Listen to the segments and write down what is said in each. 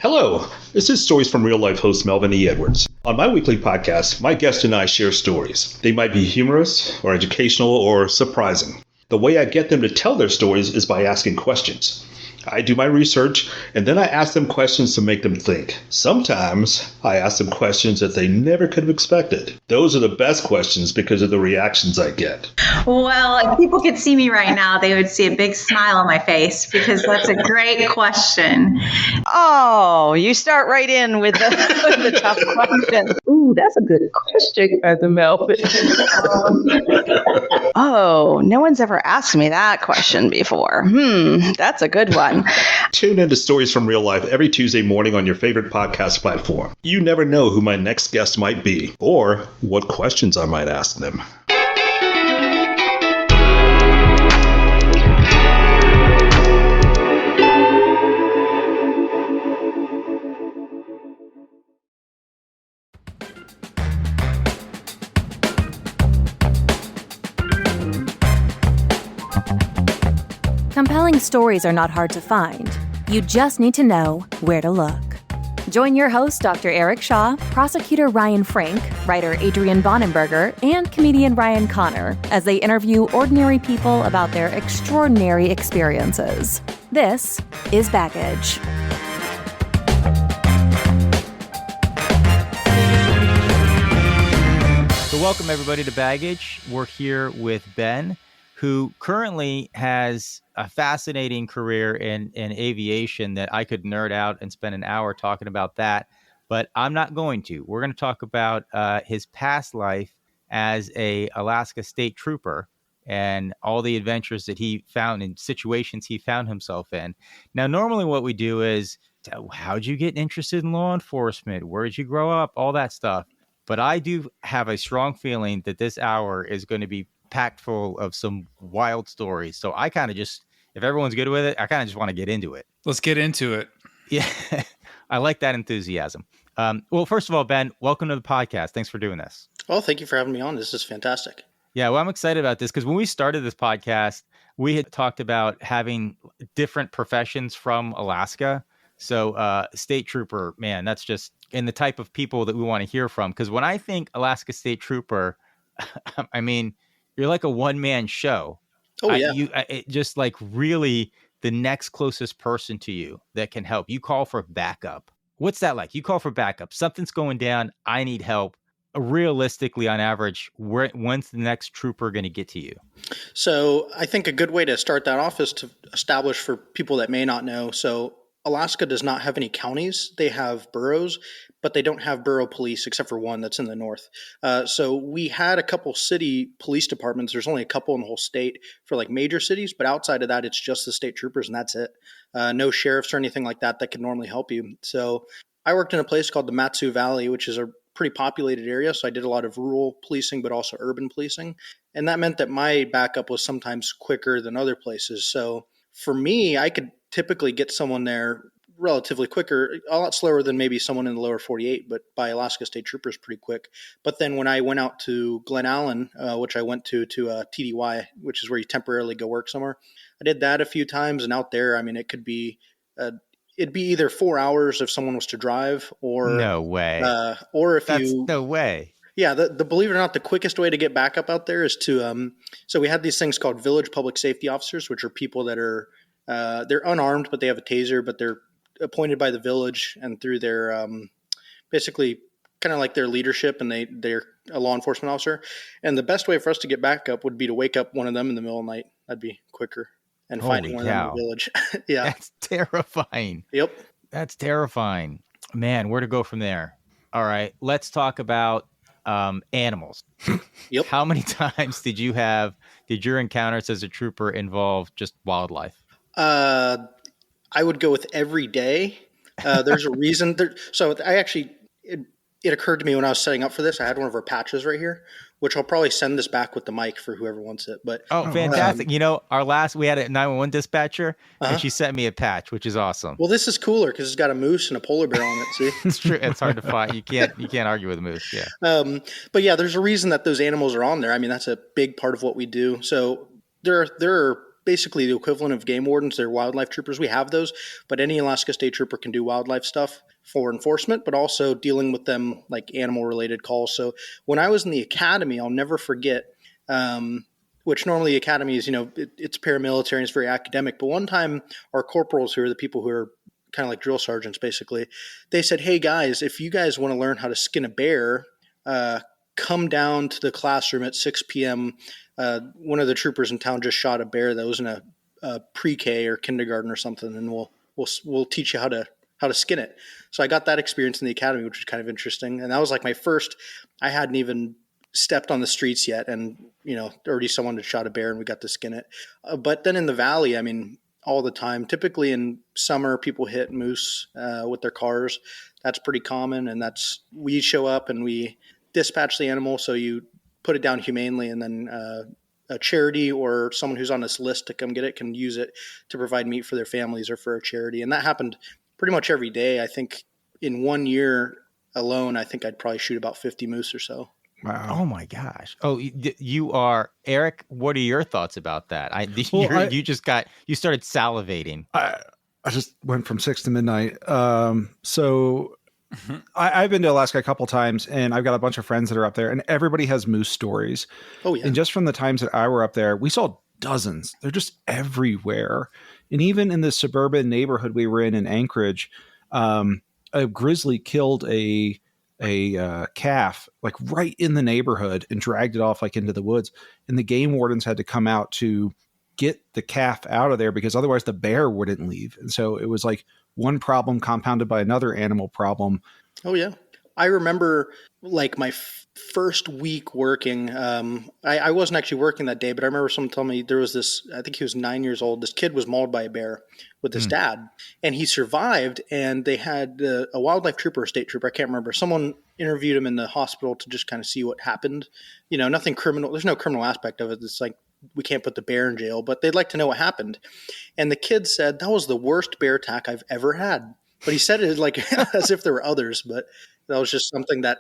Hello, this is Stories from Real Life host Melvin E. Edwards. On my weekly podcast, my guest and I share stories. They might be humorous, or educational, or surprising. The way I get them to tell their stories is by asking questions. I do my research, and then I ask them questions to make them think. Sometimes, I ask them questions that they never could have expected. Those are the best questions because of the reactions I get. Well, if people could see me right now, they would see a big smile on my face because that's a great question. Oh, you start right in with the tough question. Ooh, that's a good question, Cousin Melvin. Oh, no one's ever asked me that question before. That's a good one. Tune into Stories from Real Life every Tuesday morning on your favorite podcast platform. You never know who my next guest might be, or what questions I might ask them. Compelling stories are not hard to find. You just need to know where to look. Join your host, Dr. Eric Shaw, prosecutor Ryan Frank, writer Adrian Bonenberger, and comedian Ryan Connor as they interview ordinary people about their extraordinary experiences. This is Baggage. So welcome everybody to Baggage. We're here with Ben, who currently has a fascinating career in aviation that I could nerd out and spend an hour talking about that, but I'm not going to. We're going to talk about his past life as a Alaska State Trooper and all the adventures that he found in situations he found himself in. Now, normally what we do is, how'd you get interested in law enforcement? Where did you grow up? All that stuff. But I do have a strong feeling that this hour is going to be packed full of some wild stories. So I kind of just, if everyone's good with it, I kind of just want to get into it. Let's get into it. Yeah. I like that enthusiasm. Well, first of all, Ben, welcome to the podcast. Thanks for doing this. Oh, thank you for having me on. This is fantastic. Yeah, well, I'm excited about this because when we started this podcast, we had talked about having different professions from Alaska. So state trooper, man, that's just in the type of people that we want to hear from. Because when I think Alaska State Trooper, I mean, you're like a one-man show. Oh, yeah. It just like really the next closest person to you that can help. You call for backup. What's that like? You call for backup. Something's going down. I need help. Realistically, on average, when's the next trooper going to get to you? So I think a good way to start that off is to establish for people that may not know. So Alaska does not have any counties. They have boroughs, but they don't have borough police except for one that's in the north. So we had a couple city police departments. There's only a couple in the whole state for like major cities, but outside of that, it's just the state troopers and that's it. No sheriffs or anything like that could normally help you. So I worked in a place called the Matsu Valley, which is a pretty populated area. So I did a lot of rural policing, but also urban policing. And that meant that my backup was sometimes quicker than other places. So for me, I could typically get someone there relatively quicker, a lot slower than maybe someone in the lower 48, but by Alaska State Troopers pretty quick. But then when I went out to Glen Allen, which I went to TDY, which is where you temporarily go work somewhere, I did that a few times. And out there, I mean, it could be, it'd be either 4 hours if someone was to drive or no way, or if that's no way. Yeah, the believe it or not, the quickest way to get back up out there is to so we had these things called village public safety officers, which are people that are they're unarmed, but they have a taser, but they're appointed by the village and through their basically kind of like their leadership, and they're a law enforcement officer. And the best way for us to get back up would be to wake up one of them in the middle of the night. That'd be quicker. And finding one of them in the village. Yeah. That's terrifying. Yep. That's terrifying. Man, where to go from there? All right, let's talk about animals. Yep. How many times did your encounters as a trooper involve just wildlife? I would go with every day. There's a reason. So I actually, it occurred to me when I was setting up for this, I had one of our patches right here, which I'll probably send this back with the mic for whoever wants it. But fantastic. We had a 911 dispatcher and she sent me a patch, which is awesome. Well, this is cooler because it's got a moose and a polar bear on it. See, it's true. It's hard to find. You can't argue with a moose. Yeah. But yeah, there's a reason that those animals are on there. I mean, that's a big part of what we do. So there are basically the equivalent of game wardens. They're wildlife troopers. We have those, but any Alaska State Trooper can do wildlife stuff for enforcement, but also dealing with them like animal related calls. So when I was in the academy, I'll never forget, which normally academy is, it's paramilitary and it's very academic. But one time our corporals, who are the people who are kind of like drill sergeants, basically, they said, "Hey guys, if you guys want to learn how to skin a bear, come down to the classroom at 6 p.m. One of the troopers in town just shot a bear that was in a pre-K or kindergarten or something, and we'll teach you how to skin it." So I got that experience in the academy, which was kind of interesting. And that was like my first. I hadn't even stepped on the streets yet, and already someone had shot a bear, and we got to skin it. But then in the valley, I mean, all the time. Typically in summer, people hit moose with their cars. That's pretty common, and we show up and we dispatch the animal, so you put it down humanely, and then a charity or someone who's on this list to come get it can use it to provide meat for their families or for a charity. And that happened pretty much every day. I think in 1 year alone, I think I'd probably shoot about 50 moose or so. Wow. Oh my gosh. Oh, you are Eric. What are your thoughts about that? You started salivating. I just went from 6 to midnight. So I've been to Alaska a couple times, and I've got a bunch of friends that are up there, and everybody has moose stories. Oh yeah. And just from the times that I were up there, we saw dozens. They're just everywhere. And even in the suburban neighborhood we were in Anchorage, a grizzly killed a calf like right in the neighborhood and dragged it off like into the woods. And the game wardens had to come out to get the calf out of there because otherwise the bear wouldn't leave. And so it was like one problem compounded by another animal problem. Oh yeah. I remember like my first week working. I wasn't actually working that day, but I remember someone telling me there was this, I think he was 9 years old. This kid was mauled by a bear with his dad, and he survived. And they had a wildlife trooper, or state trooper, I can't remember. Someone interviewed him in the hospital to just kind of see what happened. Nothing criminal. There's no criminal aspect of it. It's like, we can't put the bear in jail, but they'd like to know what happened. And the kid said, "That was the worst bear attack I've ever had." But he said it like as if there were others, but that was just something that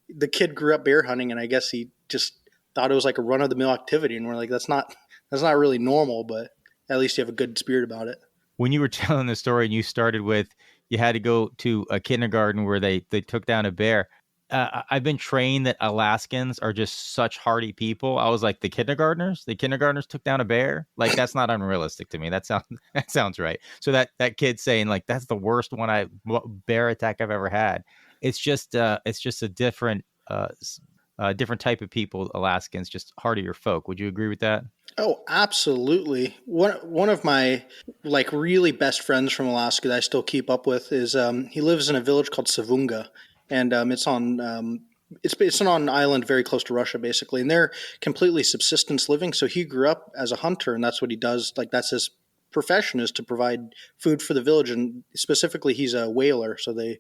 the kid grew up bear hunting, and I guess he just thought it was like a run of the mill activity. And we're like, that's not really normal, but at least you have a good spirit about it. When you were telling the story and you started with, you had to go to a kindergarten where they took down a bear. I've been trained that Alaskans are just such hardy people. I was like, the kindergartners took down a bear. Like, that's not unrealistic to me. That sounds right. So that kid saying like, that's the worst bear attack I've ever had. It's just a different type of people, Alaskans, just hardier folk. Would you agree with that? Oh, absolutely. One of my like really best friends from Alaska that I still keep up with is he lives in a village called Savunga, and it's on an island very close to Russia, basically, and they're completely subsistence living. So he grew up as a hunter, and that's what he does. Like, that's his profession, is to provide food for the village, and specifically he's a whaler, so they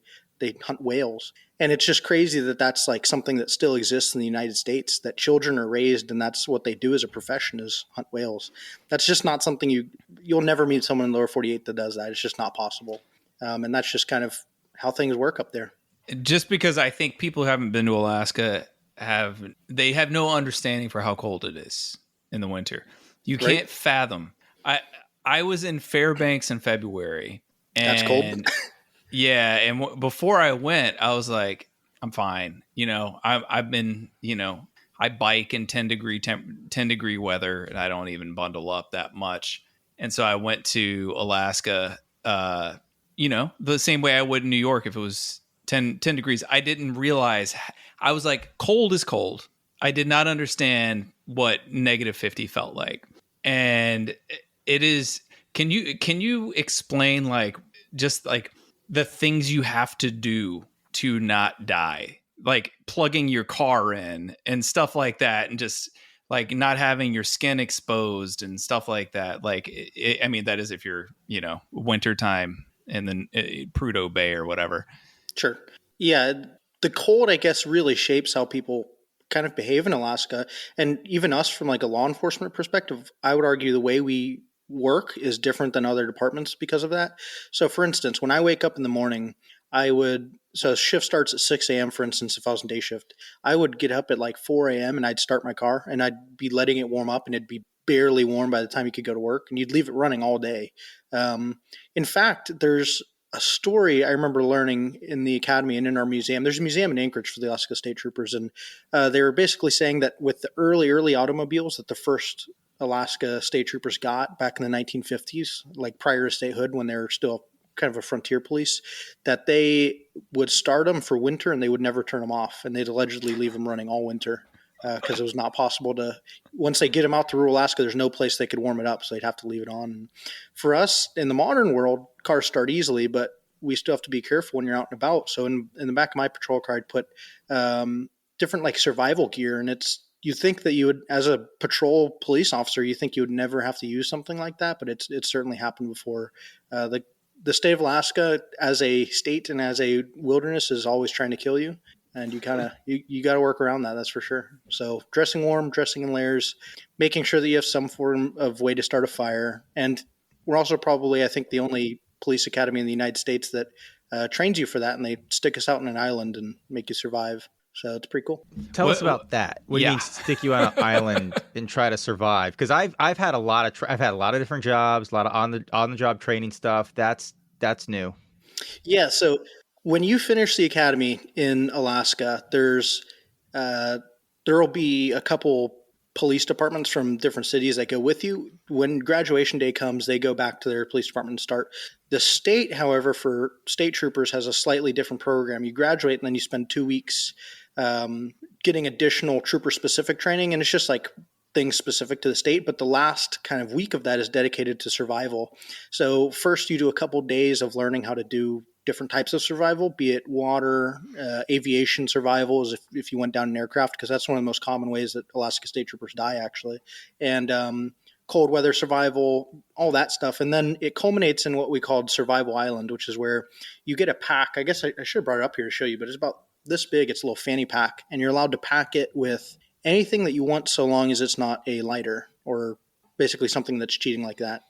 hunt whales. And it's just crazy that that's like something that still exists in the United States, that children are raised and that's what they do as a profession, is hunt whales. That's just not something you'll never meet someone in the lower 48 that does that. It's just not possible. And that's just kind of how things work up there. Just because I think people who haven't been to Alaska have no understanding for how cold it is in the winter. You can't fathom. I was in Fairbanks in February. And that's cold. Yeah, and before I went, I was like, I'm fine. I've been, I bike in 10 degree weather, and I don't even bundle up that much. And so I went to Alaska, the same way I would in New York if it was 10 degrees. I didn't realize, I was like, cold is cold. I did not understand what -50 felt like. And it is, can you explain like, just like, the things you have to do to not die, like plugging your car in and stuff like that, and just like not having your skin exposed and stuff like that. Like, I mean, that is if you're, wintertime in the Prudhoe Bay or whatever. Sure. Yeah. The cold, I guess, really shapes how people kind of behave in Alaska. And even us from like a law enforcement perspective, I would argue the way we work is different than other departments because of that. So for instance, when I wake up in the morning, so shift starts at 6 a.m. for instance, if I was in day shift, I would get up at like 4 a.m. and I'd start my car and I'd be letting it warm up, and it'd be barely warm by the time you could go to work, and you'd leave it running all day. In fact, there's a story I remember learning in the academy and in our museum. There's a museum in Anchorage for the Alaska State Troopers, and they were basically saying that with the early automobiles that the first Alaska State Troopers got back in the 1950s, like prior to statehood, when they were still kind of a frontier police, that they would start them for winter and they would never turn them off, and they'd allegedly leave them running all winter because it was not possible to, once they get them out to rural Alaska, there's no place they could warm it up, so they'd have to leave it on. And for us in the modern world, cars start easily, but we still have to be careful when you're out and about. So in the back of my patrol car, I'd put different like survival gear, and you think that you would, as a patrol police officer, you think you would never have to use something like that, but it's certainly happened before. The state of Alaska as a state and as a wilderness is always trying to kill you. And you got to work around that. That's for sure. So dressing warm, dressing in layers, making sure that you have some form of way to start a fire. And we're also probably, I think, the only police academy in the United States that trains you for that. And they stick us out on an island and make you survive. So it's pretty cool. Tell us about that. What do you mean stick you on an island and try to survive? Because I've had a lot of different jobs, a lot of on the job training stuff. That's new. Yeah. So when you finish the academy in Alaska, there will be a couple police departments from different cities that go with you. When graduation day comes, they go back to their police department and start. The state, however, for state troopers has a slightly different program. You graduate and then you spend 2 weeks getting additional trooper-specific training, and it's just like things specific to the state, but the last kind of week of that is dedicated to survival. So first you do a couple days of learning how to do different types of survival, be it water, aviation survival, as if you went down an aircraft, because that's one of the most common ways that Alaska State Troopers die, actually, and cold weather survival, all that stuff. And then it culminates in what we called Survival Island, which is where you get a pack. I guess I should have brought it up here to show you, but it's about this big. It's a little fanny pack, and you're allowed to pack it with anything that you want so long as it's not a lighter or basically something that's cheating like that.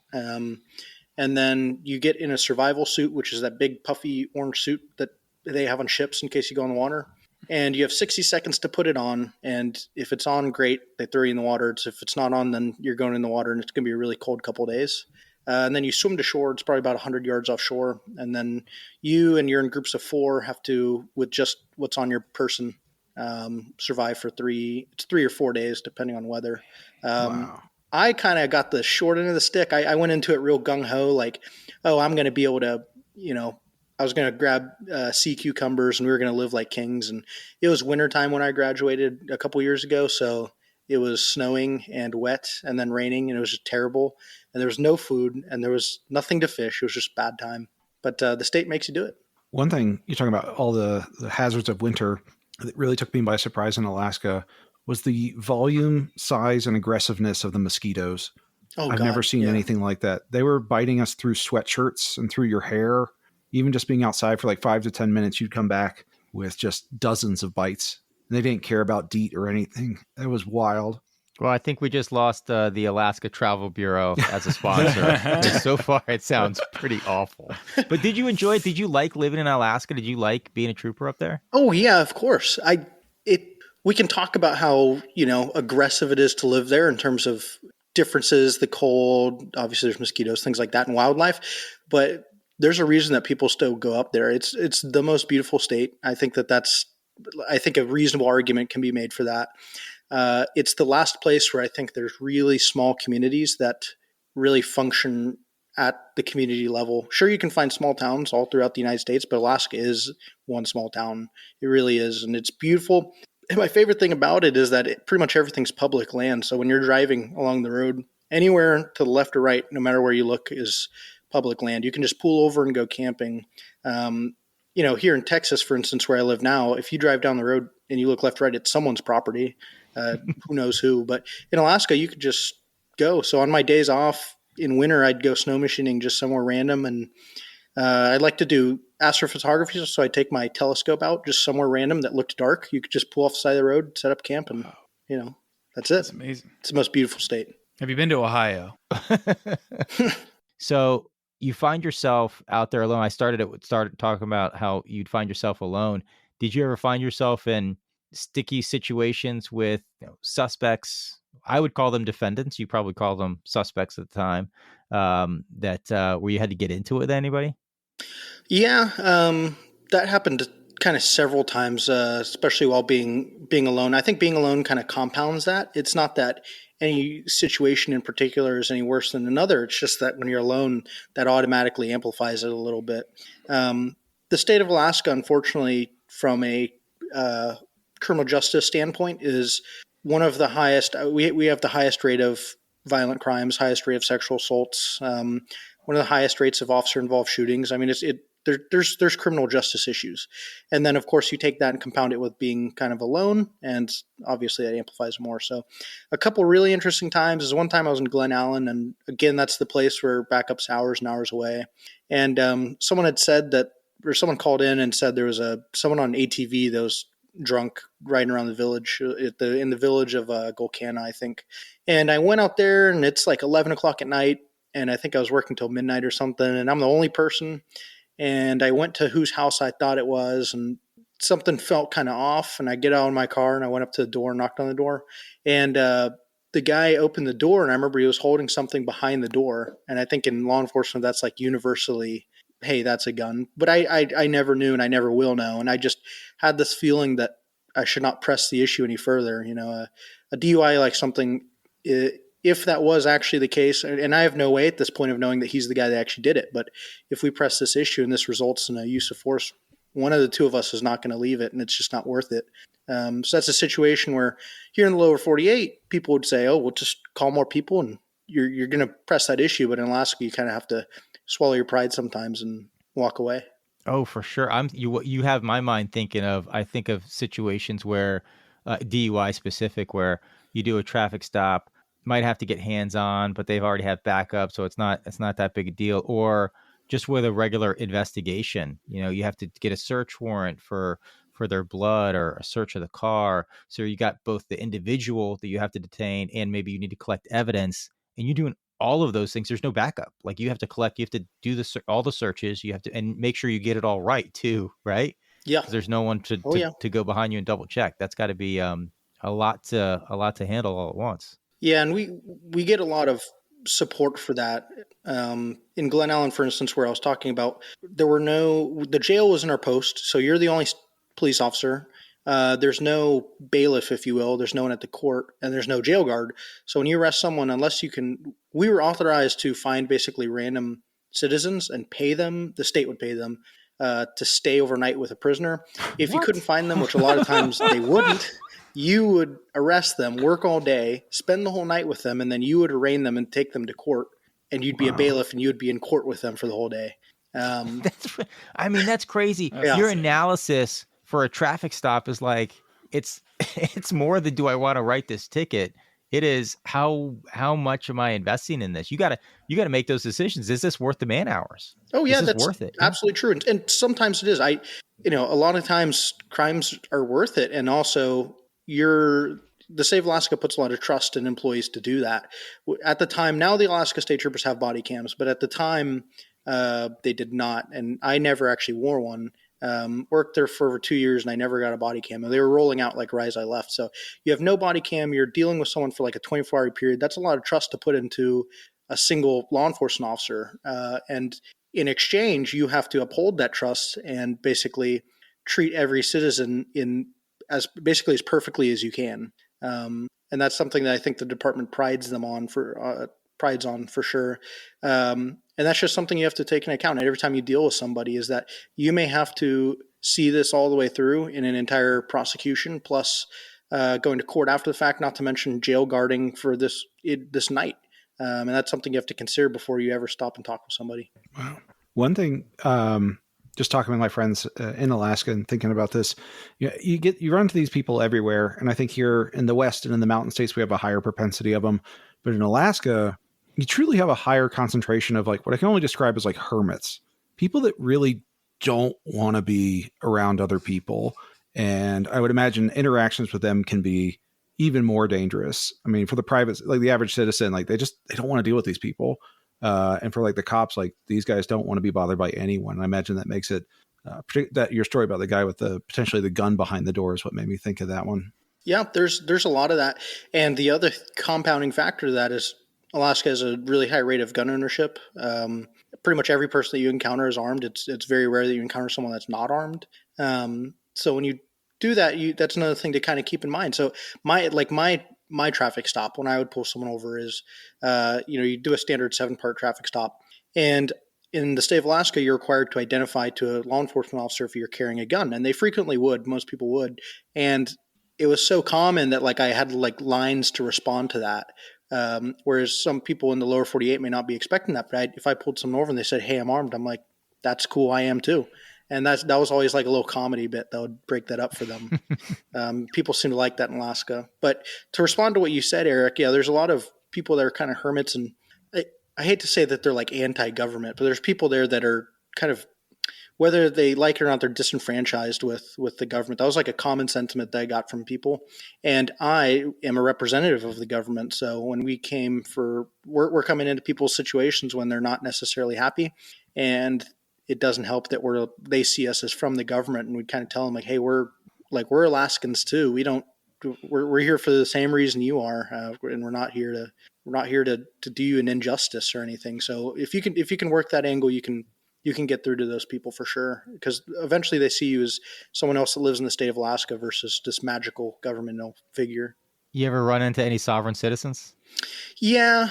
And then you get in a survival suit, which is that big puffy orange suit that they have on ships in case you go in the water. And you have 60 seconds to put it on. And if it's on, great. They throw you in the water. If it's not on, then you're going in the water and it's going to be a really cold couple of days. And then you swim to shore. It's probably about 100 yards offshore. And then you're in groups of 4, have to, with just what's on your person, survive for 3 or 4 days, depending on weather. Wow. I kind of got the short end of the stick. I went into it real gung-ho, like, oh, I'm going to be able to, I was going to grab sea cucumbers and we were going to live like kings. And it was wintertime when I graduated a couple years ago, so it was snowing and wet and then raining, and it was just terrible. And there was no food and there was nothing to fish. It was just bad time. But the state makes you do it. One thing, you're talking about all the hazards of winter that really took me by surprise in Alaska was the volume, size, and aggressiveness of the mosquitoes. I've never seen anything like that. They were biting us through sweatshirts and through your hair. Even just being outside for like 5 to 10 minutes, you'd come back with just dozens of bites. And they didn't care about DEET or anything. It was wild. Well, I think we just lost the Alaska Travel Bureau as a sponsor. So far, it sounds pretty awful. But did you enjoy it? Did you like living in Alaska? Did you like being a trooper up there? Oh, yeah, of course. We can talk about how, aggressive it is to live there in terms of differences, the cold, obviously there's mosquitoes, things like that, and wildlife. But there's a reason that people still go up there. It's the most beautiful state. I think I think a reasonable argument can be made for that. It's the last place where I think there's really small communities that really function at the community level. Sure, you can find small towns all throughout the United States, but Alaska is one small town. It really is, and it's beautiful. And my favorite thing about it is that pretty much everything's public land. So when you're driving along the road, anywhere to the left or right, no matter where you look, is public land. You can just pull over and go camping. Here in Texas, for instance, where I live now, if you drive down the road and you look left, right, it's someone's property. Who knows who? But in Alaska, you could just go. So on my days off in winter, I'd go snow machining just somewhere random. And I'd like to do astrophotography, so I'd take my telescope out just somewhere random that looked dark. You could just pull off the side of the road, set up camp, and, that's it. That's amazing. It's the most beautiful state. Have you been to Ohio? So you find yourself out there alone. I started talking about how you'd find yourself alone. Did you ever find yourself in sticky situations with suspects, I would call them defendants. You probably call them suspects at the time. Where you had to get into it with anybody? Yeah, that happened kind of several times, especially while being alone. I think being alone kind of compounds that. It's not that any situation in particular is any worse than another. It's just that when you're alone, that automatically amplifies it a little bit. The state of Alaska, unfortunately, from a criminal justice standpoint, is one of the highest. We have the highest rate of violent crimes, highest rate of sexual assaults, one of the highest rates of officer-involved shootings. I mean, there's criminal justice issues, and then of course you take that and compound it with being kind of alone, and obviously that amplifies more. So, a couple really interesting times is one time I was in Glen Allen, and again that's the place where backup's hours and hours away, and someone had said that, or someone called in and said there was someone on ATV that was drunk riding around the village in the village of Golcana, I think, and I went out there and it's like 11 o'clock at night. And I think I was working till midnight or something, and I'm the only person. And I went to whose house I thought it was, and something felt kind of off. And I get out of my car and I went up to the door, knocked on the door, and the guy opened the door, and I remember he was holding something behind the door. And I think in law enforcement, that's like universally, hey, that's a gun. But I never knew, and I never will know. And I just had this feeling that I should not press the issue any further. You know, a DUI, like something. If that was actually the case, and I have no way at this point of knowing that he's the guy that actually did it, but if we press this issue and this results in a use of force, one of the two of us is not going to leave it, and it's just not worth it. So that's a situation where here in the lower 48, people would say, oh, we'll just call more people and you're going to press that issue. But in Alaska, you kind of have to swallow your pride sometimes and walk away. Oh, for sure. You have my mind thinking of, I think of situations where DUI specific, where you do a traffic stop, might have to get hands on, but they've already had backup, so it's not that big a deal. Or just with a regular investigation, you have to get a search warrant for their blood or a search of the car. So you got both the individual that you have to detain, and maybe you need to collect evidence, and you're doing all of those things. There's no backup. Like you have to do all the searches. You have to, and make sure you get it all right too, right? Yeah. There's no one to go behind you and double check. That's got to be a lot to handle all at once. Yeah, and we get a lot of support for that. In Glen Allen, for instance, where I was talking about, the jail was in our post, so you're the only police officer. There's no bailiff, if you will. There's no one at the court, and there's no jail guard. So when you arrest someone, we were authorized to find basically random citizens and pay them. The state would pay them to stay overnight with a prisoner. If you couldn't find them, which a lot of times they wouldn't, you would arrest them, work all day, spend the whole night with them, and then you would arraign them and take them to court, and you'd be a bailiff and you would be in court with them for the whole day. That's crazy. Yeah. Your analysis for a traffic stop is like, it's more than, do I want to write this ticket? It is, how much am I investing in this? You got to make those decisions. Is this worth the man hours? Oh yeah, that's worth it. Absolutely true. And sometimes it is. A lot of times crimes are worth it. And also the state of Alaska puts a lot of trust in employees to do that. At the time, now the Alaska State Troopers have body cams, but at the time they did not. And I never actually wore one. Worked there for over 2 years and I never got a body cam. And they were rolling out like right as I left. So you have no body cam. You're dealing with someone for like a 24-hour period. That's a lot of trust to put into a single law enforcement officer. And in exchange, you have to uphold that trust and basically treat every citizen as perfectly as you can. And that's something that I think the department prides on for sure. And that's just something you have to take into account every time you deal with somebody, is that you may have to see this all the way through in an entire prosecution, plus going to court after the fact, not to mention jail guarding for this night. And that's something you have to consider before you ever stop and talk with somebody. Wow. One thing, just talking with my friends in Alaska and thinking about this, you run into these people everywhere. And I think here in the West and in the mountain states, we have a higher propensity of them. But in Alaska, you truly have a higher concentration of like what I can only describe as like hermits, people that really don't want to be around other people. And I would imagine interactions with them can be even more dangerous. I mean, for the private, like the average citizen, like they don't want to deal with these people. And for like the cops, like these guys don't want to be bothered by anyone. And I imagine that makes it, that your story about the guy with potentially the gun behind the door is what made me think of that one. Yeah, there's a lot of that. And the other compounding factor to that is Alaska has a really high rate of gun ownership. Pretty much every person that you encounter is armed. It's very rare that you encounter someone that's not armed. So when you do that, that's another thing to kind of keep in mind. So my traffic stop when I would pull someone over is, you do a standard 7-part traffic stop, and in the state of Alaska, you're required to identify to a law enforcement officer if you're carrying a gun, and they frequently would. Most people would, and it was so common that like I had like lines to respond to that. Whereas some people in the lower 48 may not be expecting that. But if I pulled someone over and they said, "Hey, I'm armed," I'm like, "That's cool. I am too." And that was always like a little comedy bit that would break that up for them. People seem to like that in Alaska. But to respond to what you said, Eric, yeah, there's a lot of people that are kind of hermits, and I hate to say that they're like anti-government, but there's people there that are kind of, whether they like it or not, they're disenfranchised with the government. That was like a common sentiment that I got from people. And I am a representative of the government. So when we came we're coming into people's situations when they're not necessarily happy. And it doesn't help that they see us as from the government, and we kind of tell them like, hey, we're Alaskans too. We're here for the same reason you are. And we're not here to do you an injustice or anything. So if you can work that angle, you can get through to those people for sure, because eventually they see you as someone else that lives in the state of Alaska versus this magical governmental figure. You ever run into any sovereign citizens? Yeah,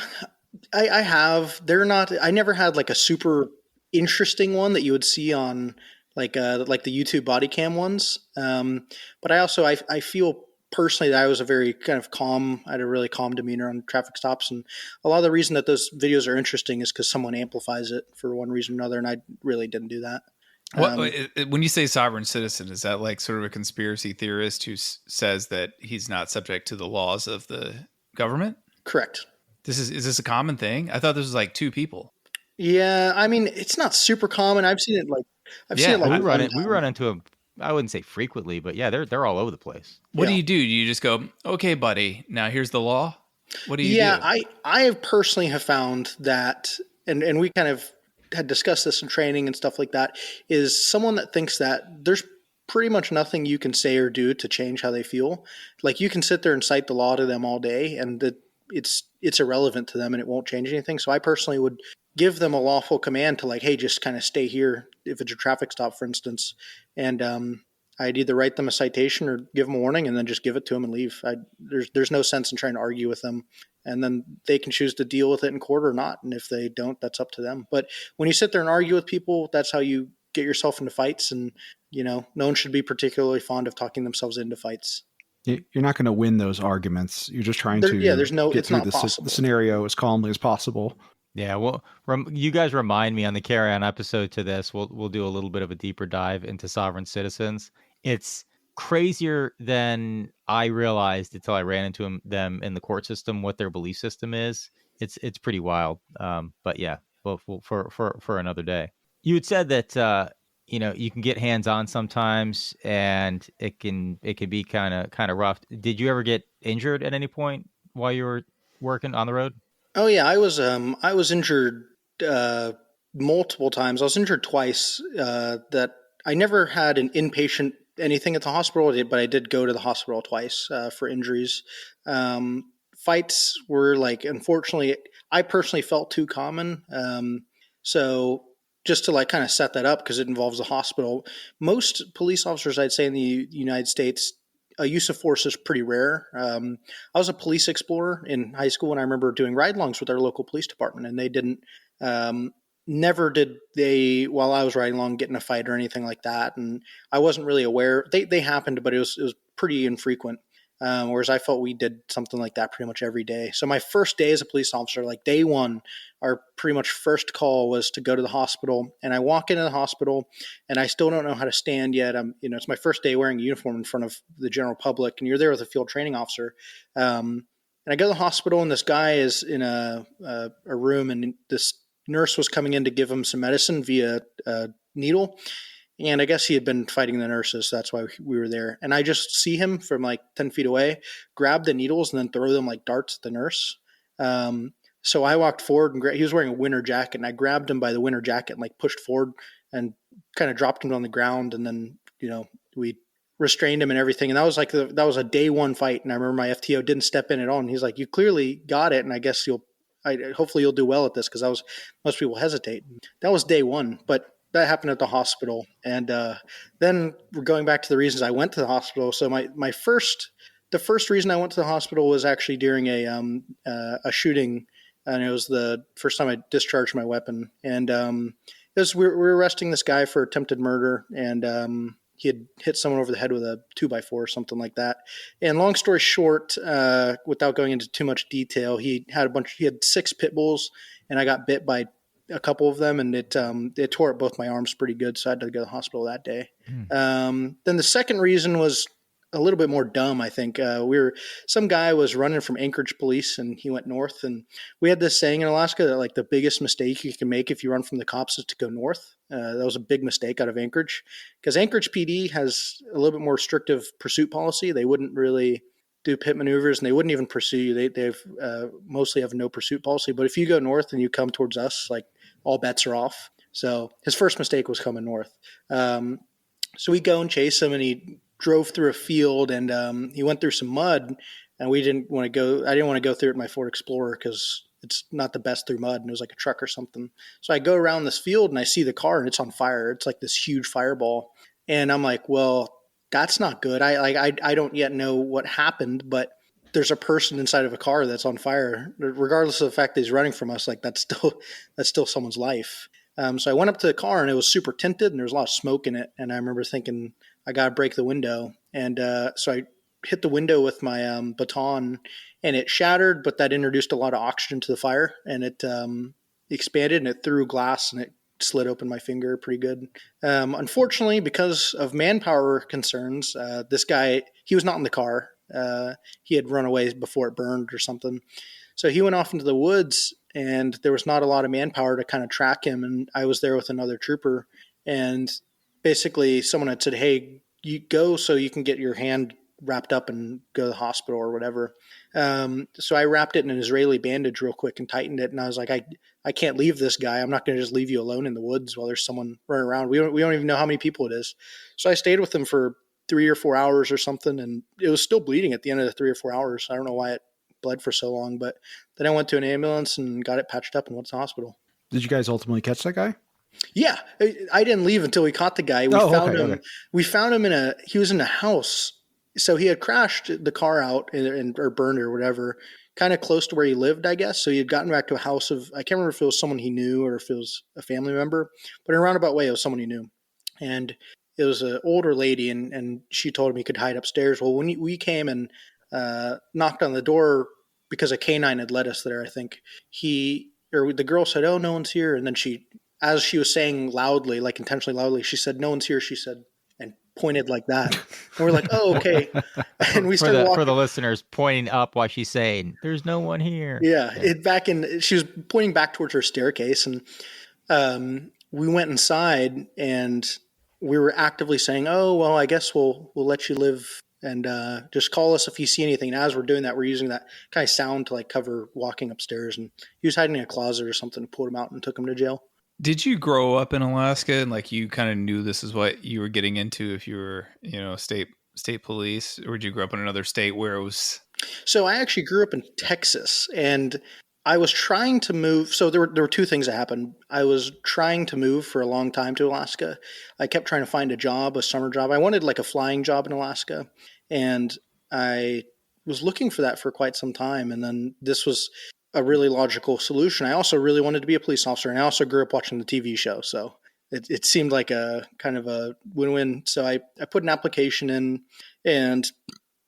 I have. I never had like a super interesting one that you would see on like the YouTube body cam ones. But I feel personally that I was a very kind of calm. I had a really calm demeanor on traffic stops, and a lot of the reason that those videos are interesting is because someone amplifies it for one reason or another, and I really didn't do that. When you say sovereign citizen, is that like sort of a conspiracy theorist who says that he's not subject to the laws of the government? Correct. Is this a common thing? I thought this was like 2 people. Yeah, I mean, it's not super common. I've seen it like we run into them. I wouldn't say frequently, but yeah, they're all over the place. What do? Do you just go, okay, buddy, now here's the law? What do you do? Yeah, I have personally have found that, and we kind of had discussed this in training and stuff like that, is someone that thinks that there's pretty much nothing you can say or do to change how they feel. Like you can sit there and cite the law to them all day, and that it's irrelevant to them and it won't change anything. So I personally would give them a lawful command to like, hey, just kind of stay here if it's a traffic stop, for instance. And I'd either write them a citation or give them a warning and then just give it to them and leave. There's no sense in trying to argue with them. And then they can choose to deal with it in court or not. And if they don't, that's up to them. But when you sit there and argue with people, that's how you get yourself into fights. And, no one should be particularly fond of talking themselves into fights. You're not going to win those arguments. You're just trying to get through the scenario as calmly as possible. Yeah, well, you guys remind me on the carry-on episode to this. We'll do a little bit of a deeper dive into sovereign citizens. It's crazier than I realized until I ran into them in the court system. What their belief system is, it's pretty wild. But yeah, well, for another day. You had said that you can get hands-on sometimes, and it can be kind of rough. Did you ever get injured at any point while you were working on the road? Oh yeah, I was injured multiple times. I was injured twice. That I never had an inpatient anything at the hospital, but I did go to the hospital twice for injuries. Fights were like, unfortunately, I personally felt too common. So just to like kind of set that up, because it involves the hospital, most police officers, I'd say in the United States, use of force is pretty rare. I was a police explorer in high school, and I remember doing ride-alongs with our local police department, and they didn't, never did they, while I was riding along, get in a fight or anything like that. And I wasn't really aware. They happened, but it was pretty infrequent. Whereas I felt we did something like that pretty much every day. So my first day as a police officer, like day one, our pretty much first call was to go to the hospital. And I walk into the hospital, and I still don't know how to stand yet. It's my first day wearing a uniform in front of the general public, and you're there with a field training officer. And I go to the hospital, and this guy is in a room, and this nurse was coming in to give him some medicine via a needle. And I guess he had been fighting the nurses, so that's why we were there. And I just see him from like 10 feet away, grab the needles and then throw them like darts at the nurse. So I walked forward, and he was wearing a winter jacket, and I grabbed him by the winter jacket and like pushed forward and kind of dropped him on the ground. And then, we restrained him and everything. And that was that was a day one fight. And I remember my FTO didn't step in at all. And he's like, you clearly got it. And I guess hopefully you'll do well at this. Cause most people hesitate. That was day one, but that happened at the hospital. And then we're going back to the reasons I went to the hospital. So the first reason I went to the hospital was actually during a shooting. And it was the first time I discharged my weapon. And we were arresting this guy for attempted murder. And he had hit someone over the head with a 2x4 or something like that. And long story short, without going into too much detail, he had 6 pit bulls, and I got bit by a couple of them, and it tore up both my arms pretty good. So I had to go to the hospital that day. Then the second reason was a little bit more dumb, I think. Some guy was running from Anchorage police, and he went north. And we had this saying in Alaska that like the biggest mistake you can make if you run from the cops is to go north. That was a big mistake out of Anchorage, because Anchorage PD has a little bit more restrictive pursuit policy. They wouldn't really do pit maneuvers, and they wouldn't even pursue you. They've mostly have no pursuit policy. But if you go north and you come towards us, like all bets are off. So his first mistake was coming north. So we go and chase him, and he drove through a field, and he went through some mud, and I didn't want to go through it in my Ford Explorer because it's not the best through mud, and it was like a truck or something. So I go around this field, and I see the car, and it's on fire. It's like this huge fireball. And I'm like, well, that's not good. I don't yet know what happened, but there's a person inside of a car that's on fire, regardless of the fact that he's running from us. Like that's still someone's life. So I went up to the car, and it was super tinted, and there was a lot of smoke in it. And I remember thinking, I got to break the window. And so I hit the window with my baton, and it shattered, but that introduced a lot of oxygen to the fire, and it expanded, and it threw glass, and it slid open my finger pretty good. Unfortunately, because of manpower concerns, this guy, he was not in the car. He had run away before it burned or something. So he went off into the woods, and there was not a lot of manpower to kind of track him. And I was there with another trooper, and basically someone had said, hey, you go so you can get your hand wrapped up and go to the hospital or whatever. So I wrapped it in an Israeli bandage real quick and tightened it. And I was like, I can't leave this guy. I'm not going to just leave you alone in the woods while there's someone running around. We don't even know how many people it is. So I stayed with him for 3 or 4 hours or something. And it was still bleeding at the end of the 3 or 4 hours. I don't know why it bled for so long, but then I went to an ambulance and got it patched up and went to the hospital. Did you guys ultimately catch that guy? Yeah, I didn't leave until we caught the guy. We found him he was in a house. So he had crashed the car out or burned or whatever, kind of close to where he lived, I guess. So he had gotten back to a house of, I can't remember if it was someone he knew or if it was a family member, but in a roundabout way, it was someone he knew. And it was an older lady, and she told him he could hide upstairs. Well, when we came and knocked on the door, because a canine had led us there, I think, the girl said, oh, no one's here. And then as she was saying loudly, like intentionally loudly, she said, no one's here, she said, and pointed like that. And we're like, oh, okay. And we started walking. For the listeners, pointing up while she's saying, there's no one here. Yeah. She was pointing back towards her staircase. And we went inside, and we were actively saying, oh, well, I guess we'll let you live, and just call us if you see anything. And as we're doing that, we're using that kind of sound to like cover walking upstairs. And he was hiding in a closet or something, pulled him out and took him to jail. Did you grow up in Alaska and like you kind of knew this is what you were getting into if you were, state police, or did you grow up in another state where it was? So I actually grew up in Texas, and I was trying to move. So there were 2 things that happened. I was trying to move for a long time to Alaska. I kept trying to find a summer job. I wanted like a flying job in Alaska, and I was looking for that for quite some time. And then this was a really logical solution. I also really wanted to be a police officer, and I also grew up watching the TV show. So it seemed like a kind of a win-win. So I put an application in, and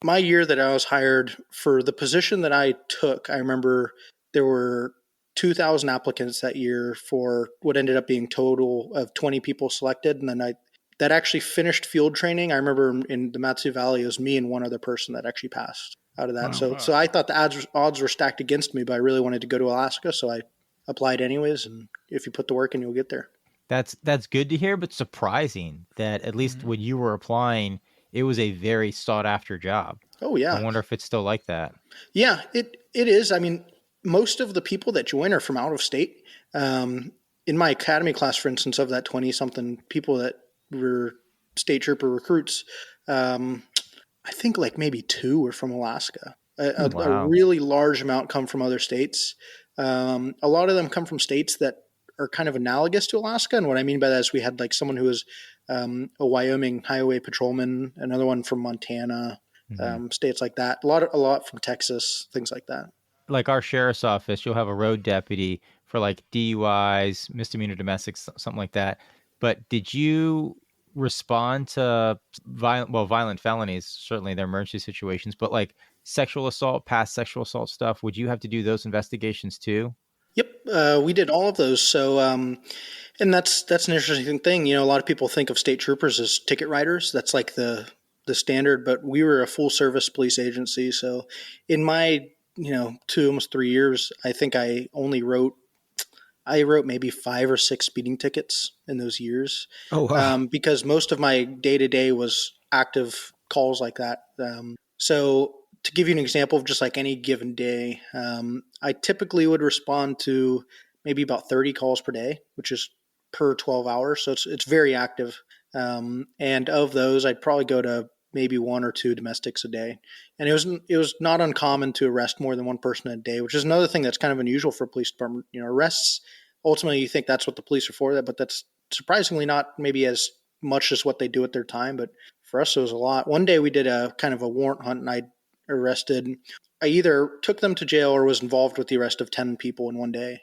my year that I was hired for the position that I took, I remember there were 2,000 applicants that year for what ended up being total of 20 people selected. And then that actually finished field training. I remember in the Matsu Valley, it was me and one other person that actually passed out of that. Wow. So I thought the odds were stacked against me, but I really wanted to go to Alaska. So I applied anyways. And if you put the work in, you'll get there. That's good to hear, but surprising that at least when you were applying, it was a very sought after job. Oh yeah. I wonder if it's still like that. Yeah, it is. I mean, most of the people that join are from out of state. In my academy class, for instance, of that 20 something people that were state trooper recruits, I think like maybe 2 were from Alaska. A Wow. really large amount come from other states. A lot of them come from states that are kind of analogous to Alaska. And what I mean by that is we had like someone who was a Wyoming highway patrolman, another one from Montana, states like that. A lot from Texas, things like that. Like our sheriff's office, you'll have a road deputy for like DUIs, misdemeanor domestics, something like that. But did you respond to violent felonies? Certainly they're emergency situations, but like sexual assault, past sexual assault stuff, would you have to do those investigations too? Yep, we did all of those. So, and that's an interesting thing. You know, a lot of people think of state troopers as ticket writers. That's like the standard, but we were a full service police agency. So, in my 2 almost 3 years, I think I wrote maybe 5 or 6 speeding tickets in those years. Oh, wow. Because most of my day to day was active calls like that. So to give you an example of just like any given day, I typically would respond to maybe about 30 calls per day, which is per 12 hours. So it's very active. And of those, I'd probably go to maybe 1 or 2 domestics a day. And it was not uncommon to arrest more than one person a day, which is another thing that's kind of unusual for a police department. You know, arrests, ultimately you think that's what the police are for, but that's surprisingly not maybe as much as what they do at their time. But for us, it was a lot. One day we did a kind of a warrant hunt, and I either took them to jail or was involved with the arrest of 10 people in one day,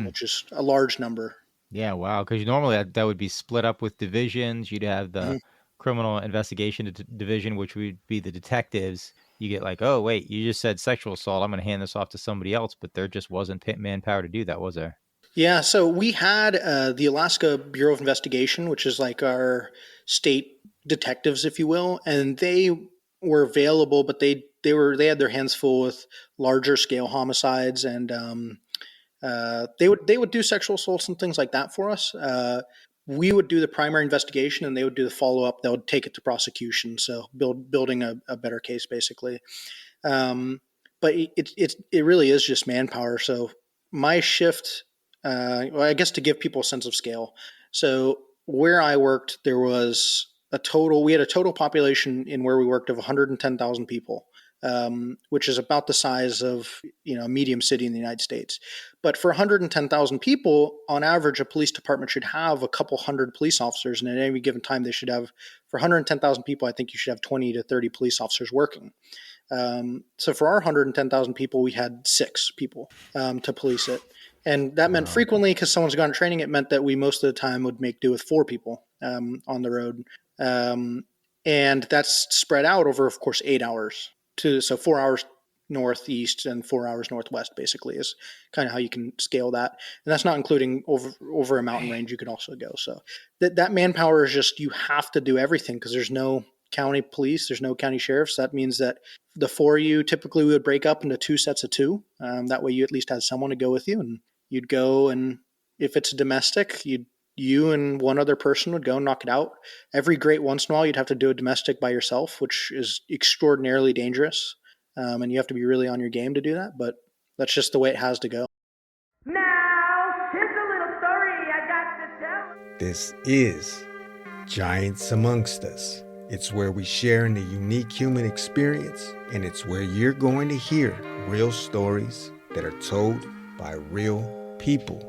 which is a large number. Yeah, wow. Because normally that would be split up with divisions. You'd have the Mhm. criminal investigation division, which would be the detectives. You get like, oh, wait, you just said sexual assault. I'm going to hand this off to somebody else. But there just wasn't manpower to do that, was there? Yeah, so we had the Alaska Bureau of Investigation, which is like our state detectives, if you will, and they were available, but they had their hands full with larger scale homicides, and they would do sexual assaults and things like that for us. We would do the primary investigation, and they would do the follow up. They would take it to prosecution, so building a better case, basically. But it really is just manpower. So my shift, well, I guess to give people a sense of scale. So where I worked, we had a total population in where we worked of 110,000 people, which is about the size of a medium city in the United States. But for 110,000 people, on average, a police department should have a couple hundred police officers, and at any given time, they should have, for 110,000 people, I think you should have 20 to 30 police officers working. So for our 110,000 people, we had 6 people to police it. And that meant frequently, because someone's gone to training, it meant that we most of the time would make do with 4 people on the road. And that's spread out over, of course, 8 hours. So 4 hours northeast and 4 hours northwest, basically, is kind of how you can scale that. And that's not including over a mountain range you could also go. So that manpower is just, you have to do everything because there's no county police, there's no county sheriffs. That means that the 4 of you typically would break up into 2 sets of 2. That way you at least had someone to go with you, and you'd go, and if it's a domestic, you and one other person would go and knock it out. Every great once in a while, you'd have to do a domestic by yourself, which is extraordinarily dangerous. And you have to be really on your game to do that, but that's just the way it has to go. Now, here's a little story I got to tell. This is Giants Amongst Us. It's where we share in the unique human experience, and it's where you're going to hear real stories that are told by real people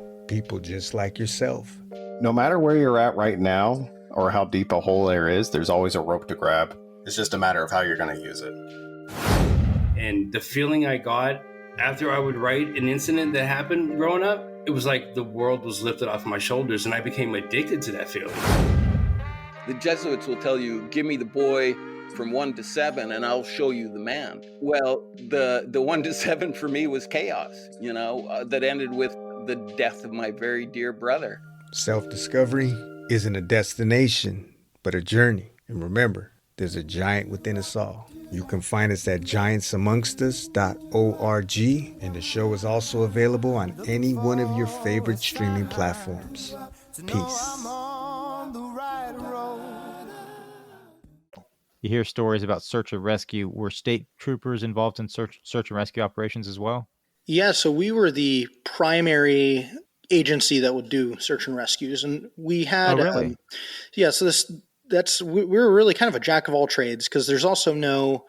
just like yourself. No matter where you're at right now or how deep a hole there is, there's always a rope to grab. It's just a matter of how you're going to use it. And the feeling I got after I would write an incident that happened growing up, it was like the world was lifted off my shoulders, and I became addicted to that feeling. The Jesuits will tell you, give me the boy from 1 to 7 and I'll show you the man. Well, the 1 to 7 for me was chaos, that ended with the death of my very dear brother. Self-discovery isn't a destination, but a journey. And remember, there's a giant within us all. You can find us at giantsamongustus.org, and the show is also available on any one of your favorite streaming platforms. Peace. You hear stories about search and rescue. Were state troopers involved in search and rescue operations as well? Yeah, so we were the primary agency that would do search and rescues, and we had really? So we were really kind of a jack of all trades because there's also no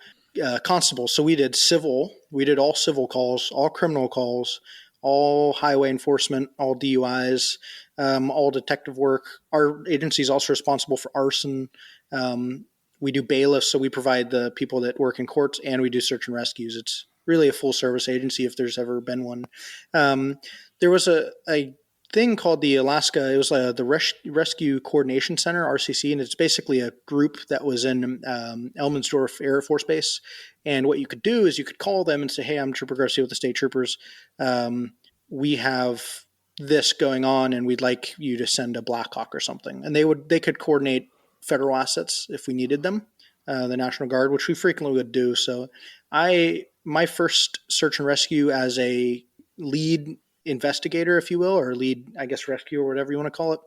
constable. So we did civil. We did all civil calls, all criminal calls, all highway enforcement, all DUIs, all detective work. Our agency is also responsible for arson. We do bailiffs, so we provide the people that work in courts, and we do search and rescues. It's really a full service agency if there's ever been one. There was a thing called the Alaska. It was the Rescue Coordination Center, RCC, and it's basically a group that was in Elmensdorf Air Force Base. And what you could do is you could call them and say, "Hey, I'm Trooper Garcia with the State Troopers. We have this going on, and we'd like you to send a Black Hawk or something." And they could coordinate federal assets if we needed them, the National Guard, which we frequently would do. So, my first search and rescue as a lead investigator, if you will, or lead, I guess, rescue or whatever you want to call it,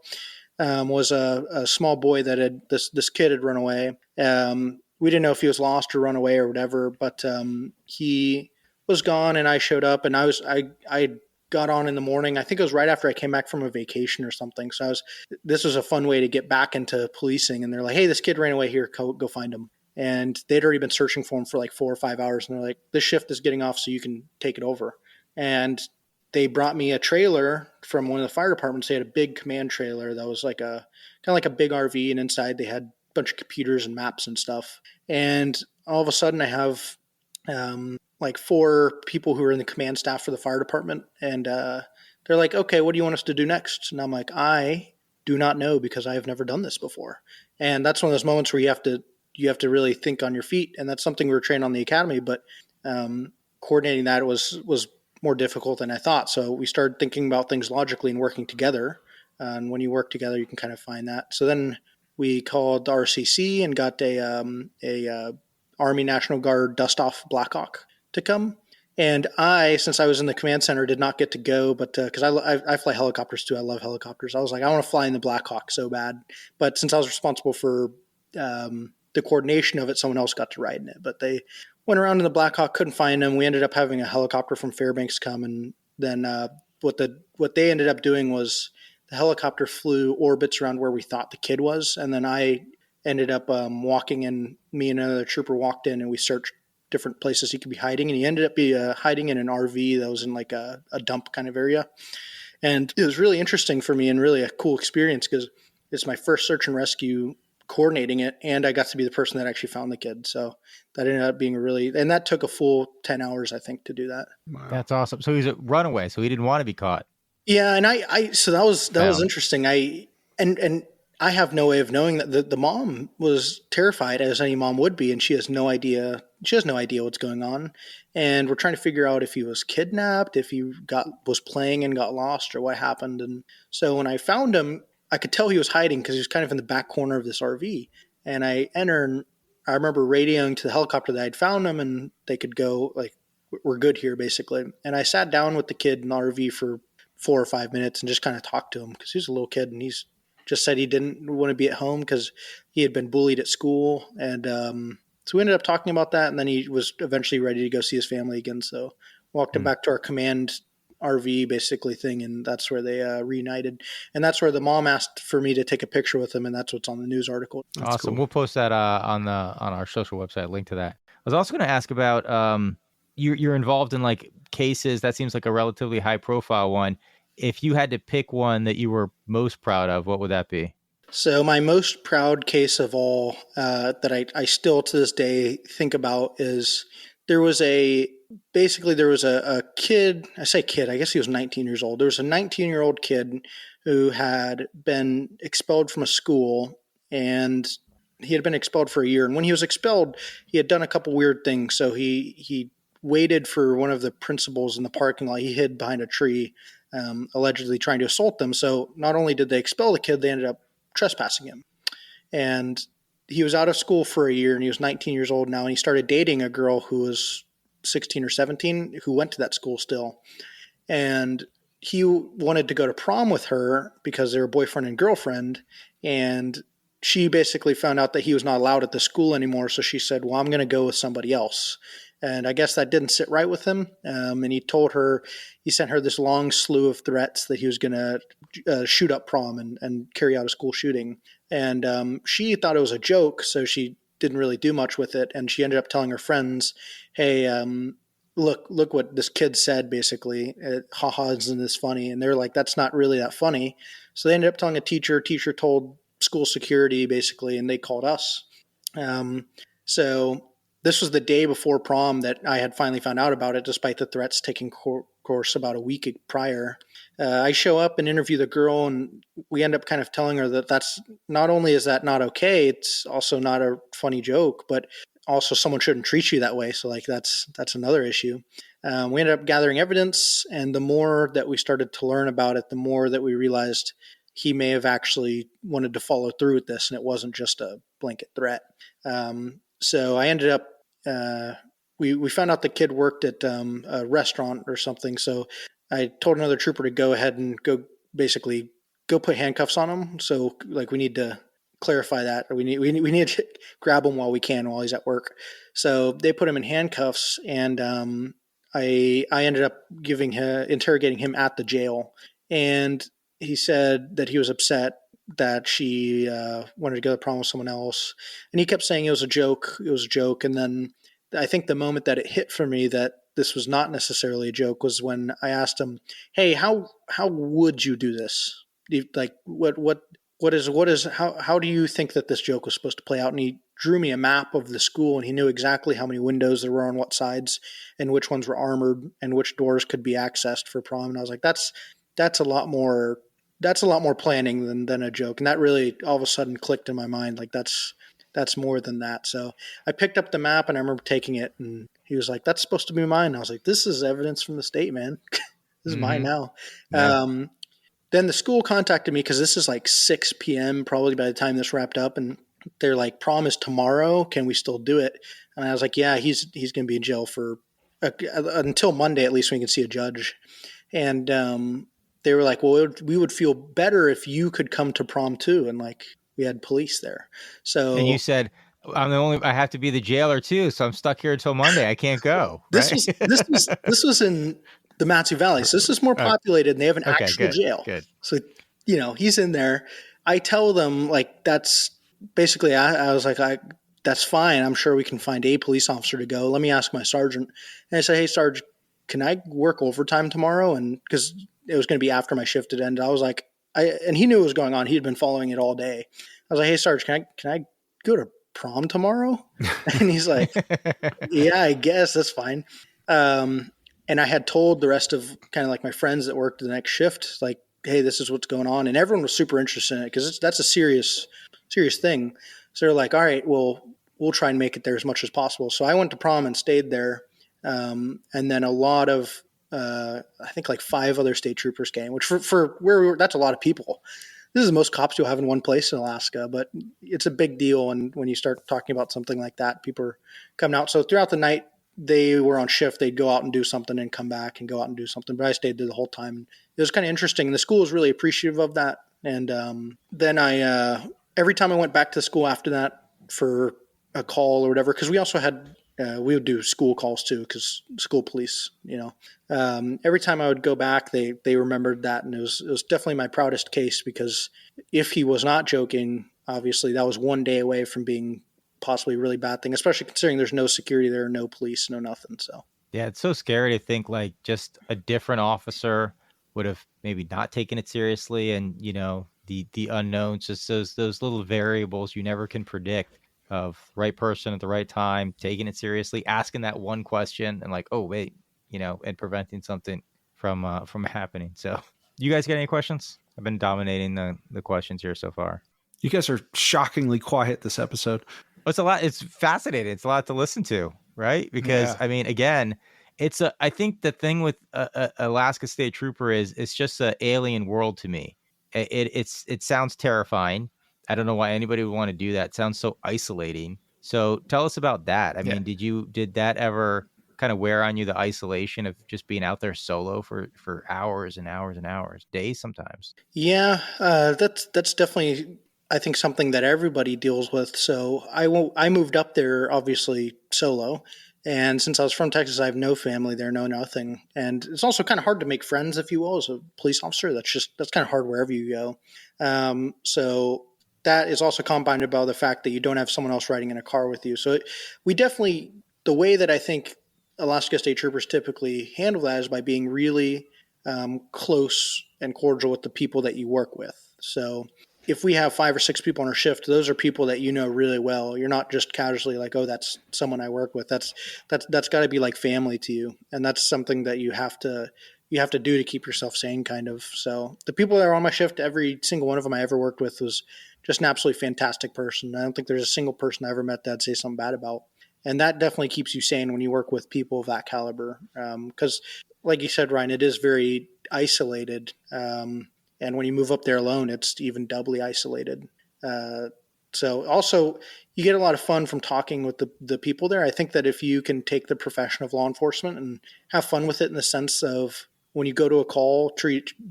was a small boy that had this kid had run away. We didn't know if he was lost or run away or whatever, but he was gone, and I showed up, and I got on in the morning. I think it was right after I came back from a vacation or something. So this was a fun way to get back into policing. And they're like, "Hey, this kid ran away here. Go find him." And they'd already been searching for him for like 4 or 5 hours. And they're like, "This shift is getting off, so you can take it over." And they brought me a trailer from one of the fire departments. They had a big command trailer that was like kind of like a big RV. And inside they had a bunch of computers and maps and stuff. And all of a sudden I have, like 4 people who are in the command staff for the fire department. And they're like, "Okay, what do you want us to do next?" And I'm like, "I do not know, because I have never done this before." And that's one of those moments where you have to really think on your feet. And that's something we were trained on the academy, but coordinating that was more difficult than I thought. So we started thinking about things logically and working together. And when you work together, you can kind of find that. So then we called RCC and got a Army National Guard dust-off Black Hawk to come. And since I was in the command center, did not get to go, but because I fly helicopters too. I love helicopters. I was like, I want to fly in the Black Hawk so bad. But since I was responsible for the coordination of it, someone else got to ride in it. But they went around in the Black Hawk, couldn't find them. We ended up having a helicopter from Fairbanks come, and then what they ended up doing was the helicopter flew orbits around where we thought the kid was, and then I ended up walking in. Me and another trooper walked in, and we searched different places he could be hiding, and he ended up hiding in an RV that was in like a dump kind of area. And it was really interesting for me and really a cool experience because it's my first search and rescue coordinating it, and I got to be the person that actually found the kid. So that ended up being and that took a full 10 hours, I think, to do that. Wow. That's awesome. So he's a runaway, so he didn't want to be caught. Yeah, and so that was interesting. I have no way of knowing that the mom was terrified, as any mom would be, and she has no idea. She has no idea what's going on, and we're trying to figure out if he was kidnapped, if he was playing and got lost, or what happened. And so when I found him, I could tell he was hiding because he was kind of in the back corner of this RV. And I remember radioing to the helicopter that I'd found him, and they could go like, "We're good here," basically. And I sat down with the kid in the RV for 4 or 5 minutes and just kind of talked to him because he was a little kid, and he's just said he didn't want to be at home because he had been bullied at school. And so we ended up talking about that, and then he was eventually ready to go see his family again. So walked him back to our command RV basically thing, and that's where they reunited. And that's where the mom asked for me to take a picture with him, and that's what's on the news article. That's awesome. Cool. We'll post that on our social website, link to that. I was also going to ask about you're involved in like cases. That seems like a relatively high profile one. If you had to pick one that you were most proud of, what would that be? So my most proud case of all that I still to this day think about is there was a kid. I say kid, I guess he was 19 years old. There was a 19-year-old kid who had been expelled from a school, and he had been expelled for a year. And when he was expelled, he had done a couple weird things. So he waited for one of the principals in the parking lot. He hid behind a tree, allegedly trying to assault them. So not only did they expel the kid, they ended up trespassing him. And he was out of school for a year, and he was 19 years old now, and he started dating a girl who was 16 or 17 who went to that school still. And he wanted to go to prom with her because they were boyfriend and girlfriend. And she basically found out that he was not allowed at the school anymore. So she said, "Well, I'm going to go with somebody else." And I guess that didn't sit right with him. And he sent her this long slew of threats that he was going to shoot up prom and carry out a school shooting. And she thought it was a joke, so she didn't really do much with it. And she ended up telling her friends, hey, look what this kid said, basically. Haha, isn't this funny? And they're like, that's not really that funny. So they ended up telling a teacher. Teacher told school security, basically, and they called us. So this was the day before prom that I had finally found out about it, despite the threats taking course about a week prior. I show up and interview the girl, and we end up kind of telling her that that's not only is that not okay, it's also not a funny joke, but also someone shouldn't treat you that way. So like that's another issue. We ended up gathering evidence, and the more that we started to learn about it, the more that we realized he may have actually wanted to follow through with this, and it wasn't just a blanket threat. So I ended up, we found out the kid worked at a restaurant or something. So I told another trooper to go ahead and go put handcuffs on him. So like we need to clarify that, or we need to grab him while he's at work. So they put him in handcuffs, and I ended up interrogating him at the jail, and he said that he was upset that she wanted to go to prom with someone else, and he kept saying it was a joke. And then I think the moment that it hit for me that this was not necessarily a joke was when I asked him, "Hey, how would you do this? Like how do you think that this joke was supposed to play out?" And he drew me a map of the school, and he knew exactly how many windows there were on what sides and which ones were armored and which doors could be accessed for prom. And I was like, that's a lot more planning than a joke. And that really all of a sudden clicked in my mind. Like that's more than that. So I picked up the map, and I remember taking it, and he was like, "That's supposed to be mine." And I was like, "This is evidence from the state, man. This is mine now." Yeah. Then the school contacted me, because this is like 6 p.m. probably by the time this wrapped up, and they're like, "Prom is tomorrow. Can we still do it?" And I was like, "Yeah, he's going to be in jail for until Monday, at least, when we can see a judge." And they were like, "Well, we would feel better if you could come to prom too." And like, we had police there. So and you said, I have to be the jailer too, so I'm stuck here until Monday. I can't go. This right? this was in the Matsu Valley, so this is more populated, and they have an actual jail. Good. So he's in there. I tell them like that's basically. I was like, that's fine. I'm sure we can find a police officer to go. Let me ask my sergeant. And I said, "Hey, Sarge, can I work overtime tomorrow?" And because it was going to be after my shift had ended, I was like, and he knew what was going on. He had been following it all day. I was like, "Hey, Sarge, can I go to prom tomorrow?" And he's like, "Yeah, I guess that's fine." And I had told the rest of kind of like my friends that worked the next shift, like, "Hey, this is what's going on." And everyone was super interested in it, because that's a serious thing. So they're like, "All right, well, we'll try and make it there as much as possible." So I went to prom and stayed there. And then a lot of, I think like 5 other state troopers came, which for where we were, that's a lot of people. This is the most cops you'll have in one place in Alaska, but it's a big deal. And when you start talking about something like that, people are coming out. So throughout the night, they were on shift. They'd go out and do something and come back and go out and do something. But I stayed there the whole time. It was kind of interesting. And the school was really appreciative of that. And then I, every time I went back to school after that for a call or whatever, because we also had, we would do school calls too, because school police, every time I would go back, they remembered that. And it was definitely my proudest case, because if he was not joking, obviously that was one day away from being possibly a really bad thing, especially considering there's no security there, no police, no nothing. So yeah, it's so scary to think like just a different officer would have maybe not taken it seriously, and the unknowns, just those little variables you never can predict, of right person at the right time, taking it seriously, asking that one question, and like, oh wait, and preventing something from happening. So, you guys got any questions? I've been dominating the questions here so far. You guys are shockingly quiet this episode. It's a lot. It's fascinating. It's a lot to listen to, right? Because I mean, again, I think the thing with Alaska State Trooper is it's just an alien world to me. It sounds terrifying. I don't know why anybody would want to do that. It sounds so isolating. So tell us about that. I mean, did that ever kind of wear on you, the isolation of just being out there solo for hours and hours and hours, days sometimes? Yeah, that's definitely, I think, something that everybody deals with. So I moved up there obviously solo. And since I was from Texas, I have no family there, no nothing. And it's also kind of hard to make friends, if you will, as a police officer. That's kind of hard wherever you go. So that is also compounded by the fact that you don't have someone else riding in a car with you. So the way that I think Alaska State Troopers typically handle that is by being really close and cordial with the people that you work with. So if we have 5 or 6 people on our shift, those are people that you know really well. You're not just casually like, oh, that's someone I work with. That's got to be like family to you, and that's something that you have to do to keep yourself sane, kind of. So the people that are on my shift, every single one of them I ever worked with was just an absolutely fantastic person. I don't think there's a single person I ever met that I'd say something bad about, and that definitely keeps you sane when you work with people of that caliber. Because, like you said, Ryan, it is very isolated. And when you move up there alone, it's even doubly isolated. So also, you get a lot of fun from talking with the people there. I think that if you can take the profession of law enforcement and have fun with it in the sense of when you go to a call,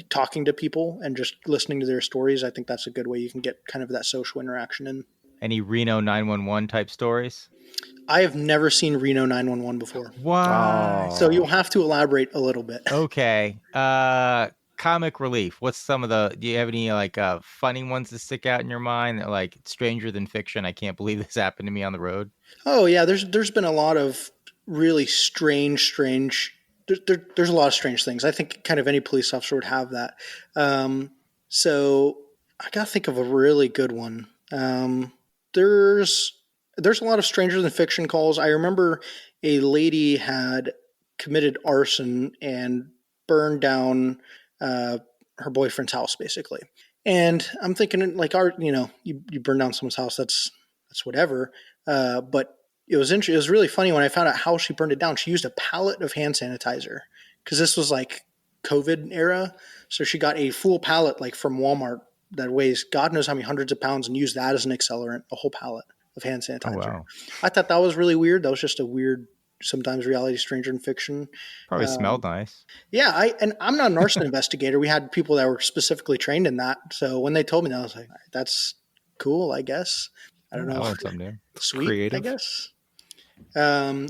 talking to people and just listening to their stories, I think that's a good way you can get kind of that social interaction in. Any Reno 911 type stories? I have never seen Reno 911 before. What? So you'll have to elaborate a little bit. Okay. Comic relief. What's some of do you have any like funny ones that stick out in your mind? Like stranger than fiction. I can't believe this happened to me on the road. Oh yeah. There's been a lot of really strange, there's a lot of strange things. I think kind of any police officer would have that. So I got to think of a really good one. There's a lot of stranger than fiction calls. I remember a lady had committed arson and burned down her boyfriend's house, basically. And I'm thinking, like, you burn down someone's house, that's whatever. But it was really funny when I found out how she burned it down. She used a pallet of hand sanitizer because this was like COVID era. So she got a full pallet, like from Walmart, that weighs God knows how many hundreds of pounds, and used that as an accelerant, a whole pallet of hand sanitizer. Oh, wow. I thought that was really weird. That was just a weird, sometimes reality stranger than fiction. Probably smelled nice. Yeah, I'm not an arson investigator. We had people that were specifically trained in that. So when they told me that, I was like, that's cool, I guess. I don't know. I learned something new. Sweet, creative. I guess.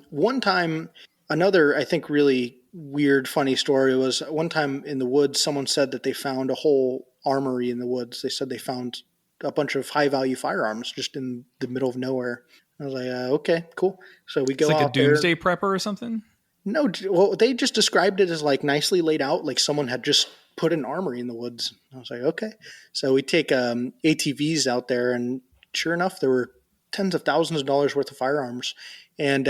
One time, another, I think, really weird, funny story was one time in the woods, someone said that they found a whole armory in the woods. They said they found a bunch of high-value firearms just in the middle of nowhere. I was like, okay, cool. So we go It's like a out there. doomsday prepper or something? No, well, they just described it as like nicely laid out, like someone had just put an armory in the woods. I was like, okay. So we take ATVs out there, and sure enough, there were tens of thousands of dollars worth of firearms. And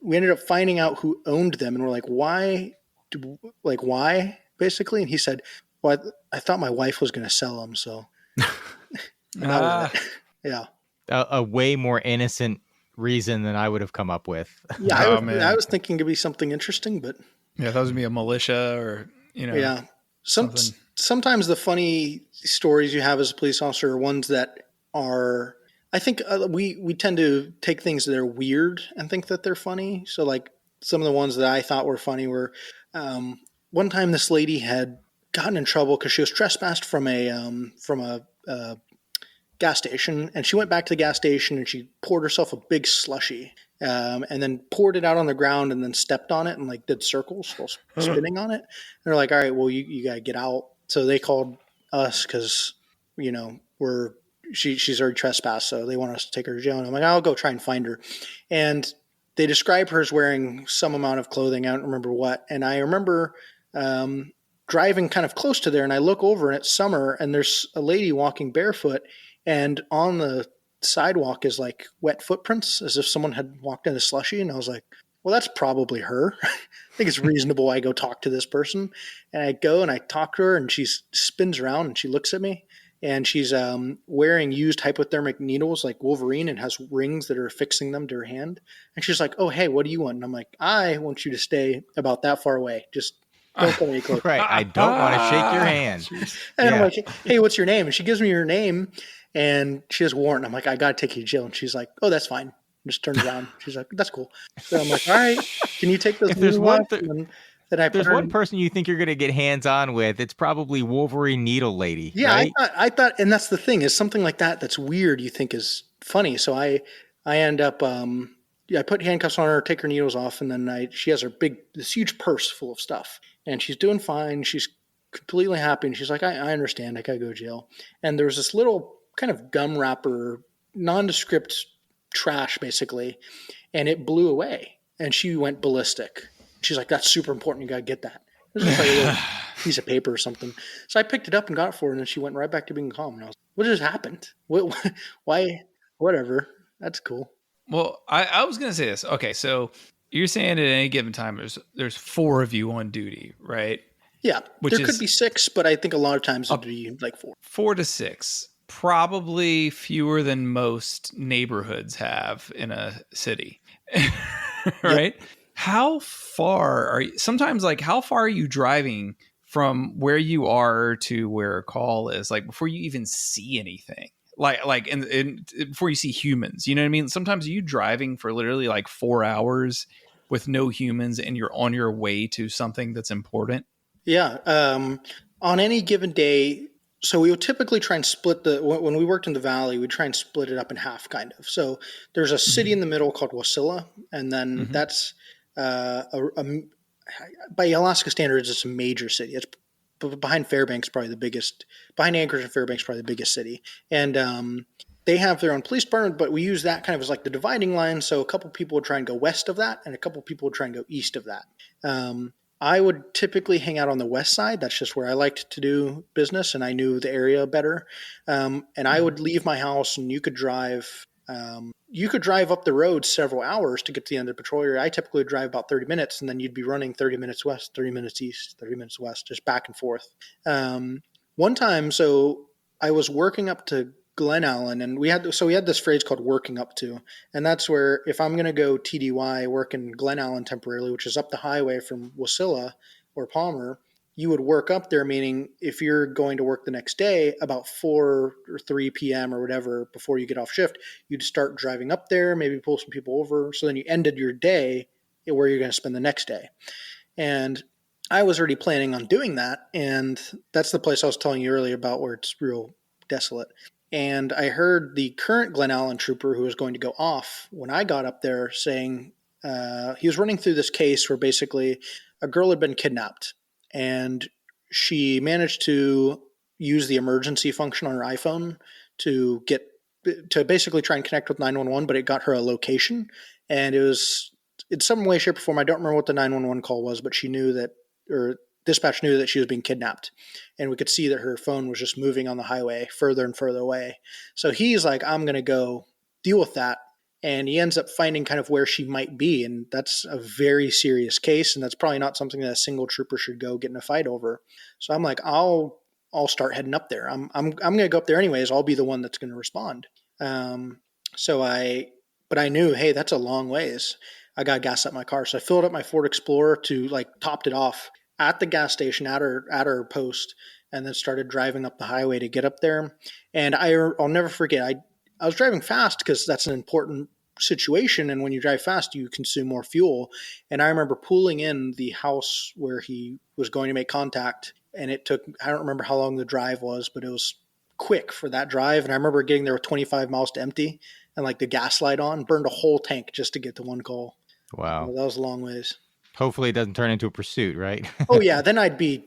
we ended up finding out who owned them, and we're like, why, basically? And he said, well, I thought my wife was going to sell them, so. Yeah. A way more innocent reason than I would have come up with. Yeah, I was thinking it'd be something interesting, but yeah, that would be a militia or Yeah, sometimes the funny stories you have as a police officer are ones that are. I think we tend to take things that are weird and think that they're funny. So like some of the ones that I thought were funny were one time this lady had gotten in trouble because she was trespassed from a gas station, and she went back to the gas station and she poured herself a big slushie and then poured it out on the ground and then stepped on it and like did circles while spinning on it. And they're like, all right, well, you got to get out. So they called us because, she's already trespassed. So they want us to take her to jail. And I'm like, I'll go try and find her. And they describe her as wearing some amount of clothing. I don't remember what. And I remember driving kind of close to there, and I look over and it's summer and there's a lady walking barefoot, and on the sidewalk is like wet footprints as if someone had walked in a slushie. And I was like, well, that's probably her. I think it's reasonable I go talk to this person. And I go and I talk to her, and she spins around and she looks at me, and she's wearing used hypodermic needles like Wolverine, and has rings that are affixing them to her hand. And she's like, oh, hey, what do you want? And I'm like, I want you to stay about that far away. Just don't come any closer. Right. I don't want to shake your hand. And I'm like, hey, what's your name? And she gives me her name, and she has warrant. I'm like, I got to take you to jail. And she's like, oh, that's fine. And just turns around. She's like, that's cool. So I'm like, all right, can you take those? If there's one person you think you're going to get hands on with, it's probably Wolverine Needle Lady. Yeah, right? I thought, and that's the thing, is something like that's weird. You think is funny. So I end up, I put handcuffs on her, take her needles off, and then she has this huge purse full of stuff, and she's doing fine. She's completely happy, and she's like, I understand. I gotta go to jail. And there was this little kind of gum wrapper, nondescript trash basically, and it blew away. And she went ballistic. She's like, "That's super important. You got to get that." It was just like a little piece of paper or something. So I picked it up and got it for her, and then she went right back to being calm. And I was, "What just happened? Why? Whatever. That's cool." Well, I was going to say this. Okay, so you're saying at any given time there's 4 of you on duty, right? Yeah, there could be 6, but I think a lot of times it'd be like 4. 4 to 6. Probably fewer than most neighborhoods have in a city. Right? Yep. How far are you, sometimes like how far are you driving from where you are to where a call is, like before you even see anything? And before you see humans, you know what I mean? Sometimes are you driving for literally like 4 hours with no humans and you're on your way to something that's important? Yeah. On any given day, so we would typically try and split when we worked in the Valley, we'd try and split it up in half kind of. So there's a city in the middle called Wasilla, and then that's by Alaska standards, it's a major city. It's behind Fairbanks, probably the biggest, behind Anchorage and Fairbanks, probably the biggest city. And they have their own police department, but we use that kind of as like the dividing line. So a couple people would try and go west of that, and a couple people would try and go east of that. I would typically hang out on the west side. That's just where I liked to do business, and I knew the area better. And I would leave my house, and you could drive up the road several hours to get to the end of the patrol area. I typically drive about 30 minutes, and then you'd be running 30 minutes west, 30 minutes east, 30 minutes west, just back and forth. One time, so I was working up to Glen Allen, and we had this phrase called working up to, and that's where if I'm going to go TDY, work in Glen Allen temporarily, which is up the highway from Wasilla or Palmer, you would work up there, meaning if you're going to work the next day about 4 or 3 p.m. or whatever before you get off shift, you'd start driving up there, maybe pull some people over, so then you ended your day where you're going to spend the next day. And I was already planning on doing that, and that's the place I was telling you earlier about where it's real desolate. And I heard the current Glen Allen trooper who was going to go off when I got up there saying he was running through this case where basically a girl had been kidnapped, and she managed to use the emergency function on her iPhone to basically try and connect with 911, but it got her a location, and it was in some way, shape, or form. I don't remember what the 911 call was, but she knew that, or dispatch knew that she was being kidnapped, and we could see that her phone was just moving on the highway further and further away. So he's like, I'm going to go deal with that. And he ends up finding kind of where she might be. And that's a very serious case. And that's probably not something that a single trooper should go get in a fight over. So I'm like, I'll start heading up there. I'm going to go up there anyways. I'll be the one that's going to respond. But I knew, hey, that's a long ways. I got gas up my car. So I filled up my Ford Explorer to topped it off at the gas station at her post, and then started driving up the highway to get up there. And I'll never forget, I was driving fast because that's an important situation. And when you drive fast, you consume more fuel. And I remember pulling in the house where he was going to make contact. And it took, I don't remember how long the drive was, but it was quick for that drive. And I remember getting there with 25 miles to empty and the gas light on, burned a whole tank just to get to one call. Wow. That was a long ways. Hopefully it doesn't turn into a pursuit, right? Oh yeah. Then I'd be,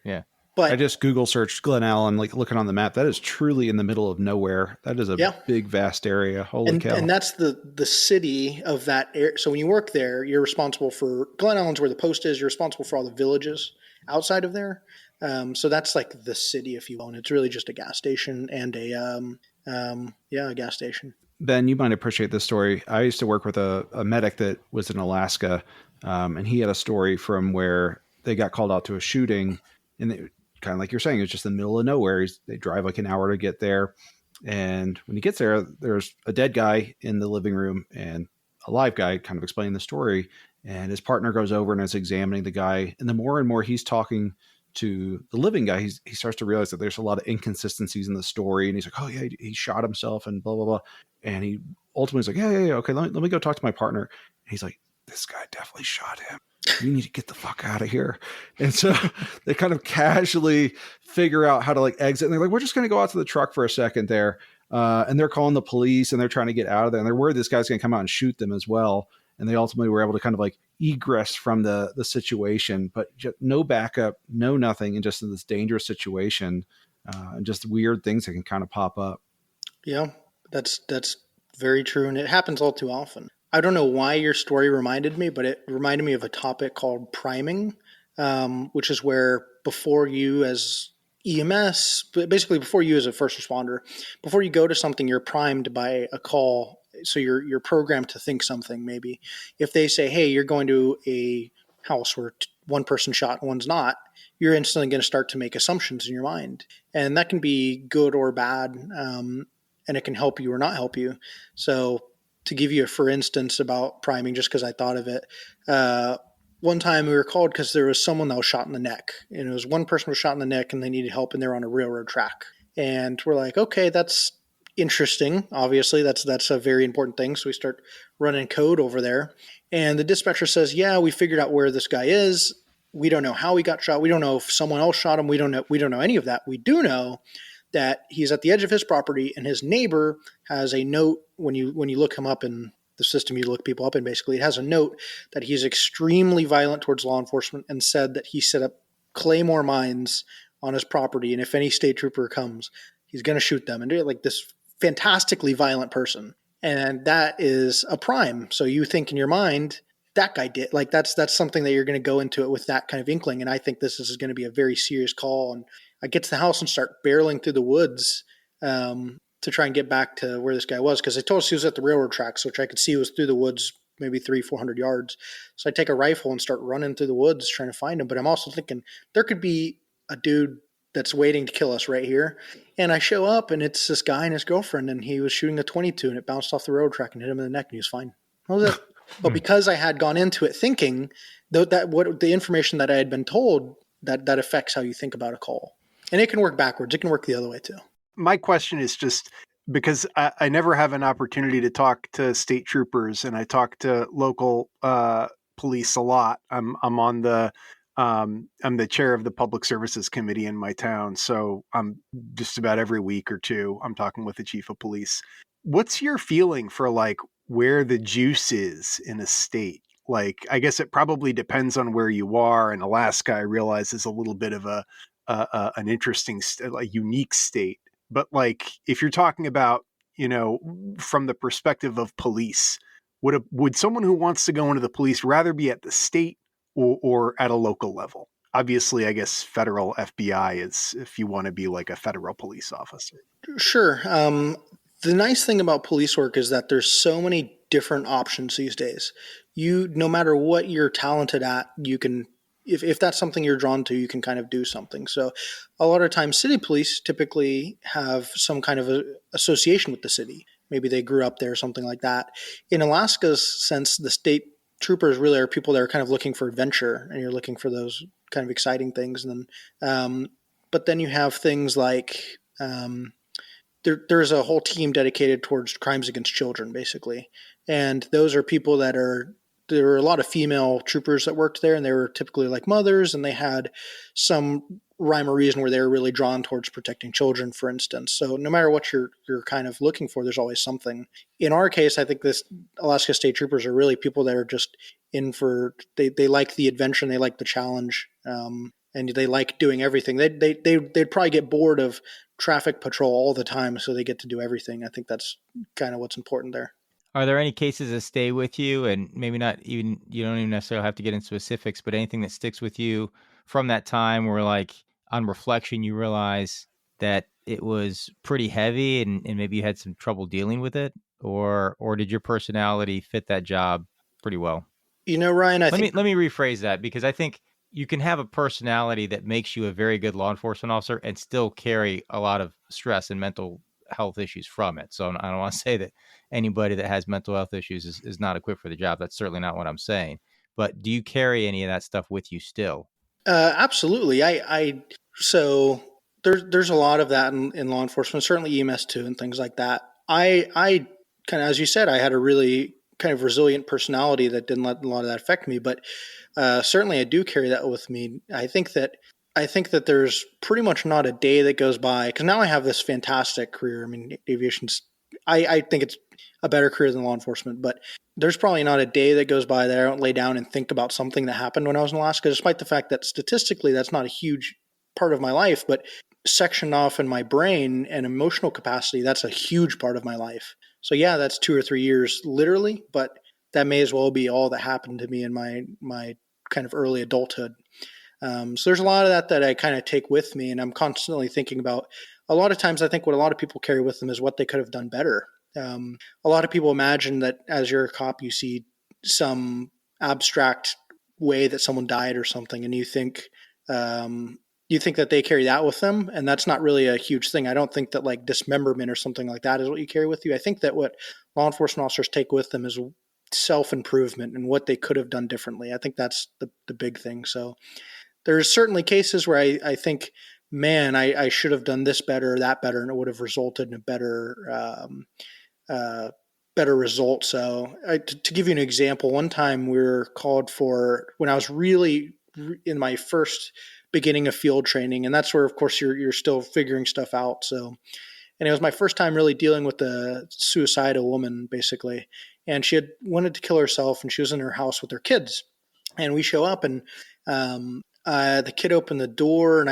yeah. But I just Google searched Glen Allen, looking on the map. That is truly in the middle of nowhere. That is a big, vast area. Holy cow. And that's the city of that area. So when you work there, you're responsible for, Glen Allen's where the post is. You're responsible for all the villages outside of there. So that's like the city, if you will. And it's really just a gas station and a gas station. Ben, you might appreciate this story. I used to work with a medic that was in Alaska, and he had a story from where they got called out to a shooting, and they, kind of like you're saying, it's just in the middle of nowhere. They drive like an hour to get there. And when he gets there, there's a dead guy in the living room and a live guy kind of explaining the story. And his partner goes over and is examining the guy. And the more and more he's talking to the living guy, he starts to realize that there's a lot of inconsistencies in the story. And he's like, oh yeah, he shot himself and blah, blah, blah. And he ultimately is like, yeah, okay, let me go talk to my partner. And he's like, this guy definitely shot him. You need to get the fuck out of here. And so they kind of casually figure out how to exit. And they're like, we're just going to go out to the truck for a second there. And they're calling the police and they're trying to get out of there. And they're worried this guy's going to come out and shoot them as well. And they ultimately were able to kind of egress from the situation, but just no backup, no nothing. And just in this dangerous situation and just weird things that can kind of pop up. Yeah, that's very true, and it happens all too often. I don't know why your story reminded me, but it reminded me of a topic called priming, which is where before you as EMS, but basically before you as a first responder, before you go to something, you're primed by a call. So you're programmed to think something. Maybe if they say, "Hey, you're going to a house where one person shot and one's not," you're instantly going to start to make assumptions in your mind, and that can be good or bad. And it can help you or not help you. So, to give you a for instance about priming, just because I thought of it, one time we were called because there was someone that was shot in the neck, and it was one person was shot in the neck and they needed help, and they're on a railroad track. And we're like, okay, that's interesting. Obviously, that's a very important thing. So we start running code over there, and the dispatcher says, "Yeah, we figured out where this guy is. We don't know how he got shot. We don't know if someone else shot him. We don't know. We don't know any of that. We do know that he's at the edge of his property, and his neighbor has a note. When you look him up in the system, you look people up, and basically it has a note that he's extremely violent towards law enforcement, and said that he set up claymore mines on his property, and if any state trooper comes, he's going to shoot them." And do it like this fantastically violent person, and that is a prime. So you think in your mind, that guy did, like, that's something that you're going to go into it with that kind of inkling. And I think this is going to be a very serious call. And I get to the house and start barreling through the woods to try and get back to where this guy was, because they told us he was at the railroad tracks, which I could see was through the woods, maybe 300-400 yards. So I take a rifle and start running through the woods trying to find him. But I'm also thinking there could be a dude that's waiting to kill us right here. And I show up, and it's this guy and his girlfriend, and he was shooting a .22, and it bounced off the railroad track and hit him in the neck, and he was fine. What was it? But because I had gone into it thinking that what the information that I had been told, that affects how you think about a call. And it can work backwards. It can work the other way too. My question is just because I never have an opportunity to talk to state troopers, and I talk to local police a lot. I'm the chair of the public services committee in my town. So I'm just about every week or two, I'm talking with the chief of police. What's your feeling for like where the juice is in a state? Like, I guess it probably depends on where you are. And Alaska, I realize, is a little bit of an interesting, unique state. But like, if you're talking about, from the perspective of police, would someone who wants to go into the police rather be at the state or at a local level? Obviously, I guess federal FBI is if you want to be like a federal police officer. Sure. The nice thing about police work is that there's so many different options these days. No matter what you're talented at, you can, if that's something you're drawn to, you can kind of do something. So a lot of times city police typically have some kind of association with the city. Maybe they grew up there or something like that. In Alaska's sense, the state troopers really are people that are kind of looking for adventure, and you're looking for those kind of exciting things. And then, but then you have things like, there's a whole team dedicated towards crimes against children, basically. And those are people there were a lot of female troopers that worked there, and they were typically like mothers, and they had some rhyme or reason where they were really drawn towards protecting children, for instance. So no matter what you're kind of looking for, there's always something. In our case, I think this Alaska State Troopers are really people that are just in for, they like the adventure, and they like the challenge, and they like doing everything. They'd probably get bored of traffic patrol all the time, so they get to do everything. I think that's kind of what's important there. Are there any cases that stay with you, and maybe not even, you don't even necessarily have to get into specifics, but anything that sticks with you from that time where, like, on reflection, you realize that it was pretty heavy and maybe you had some trouble dealing with it? Or did your personality fit that job pretty well? Ryan, let me rephrase that, because I think you can have a personality that makes you a very good law enforcement officer and still carry a lot of stress and mental health issues from it. So I don't want to say that anybody that has mental health issues is not equipped for the job. That's certainly not what I'm saying. But do you carry any of that stuff with you still? Absolutely. So there's a lot of that in law enforcement, certainly EMS too, and things like that. I kind of, as you said, I had a really kind of resilient personality that didn't let a lot of that affect me, but certainly I do carry that with me. I think that there's pretty much not a day that goes by, because now I have this fantastic career. I mean, aviation's, I think it's a better career than law enforcement, but there's probably not a day that goes by that I don't lay down and think about something that happened when I was in Alaska, despite the fact that statistically that's not a huge part of my life. But sectioned off in my brain and emotional capacity, that's a huge part of my life. So yeah, that's 2 or 3 years literally, but that may as well be all that happened to me in my kind of early adulthood. So there's a lot of that I kind of take with me, and I'm constantly thinking about. A lot of times, I think what a lot of people carry with them is what they could have done better. A lot of people imagine that as you're a cop, you see some abstract way that someone died or something, and you think that they carry that with them, and that's not really a huge thing. I don't think that like dismemberment or something like that is what you carry with you. I think that what law enforcement officers take with them is self-improvement and what they could have done differently. I think that's the big thing. So there's certainly cases where I think, man, I should have done this better or that better, and it would have resulted in a better result. So to give you an example, one time we were called for, when I was really in my first beginning of field training, and that's where, of course, you're still figuring stuff out. So, and it was my first time really dealing with a suicidal woman, basically. And she had wanted to kill herself, and she was in her house with her kids. And we show up, and the kid opened the door, and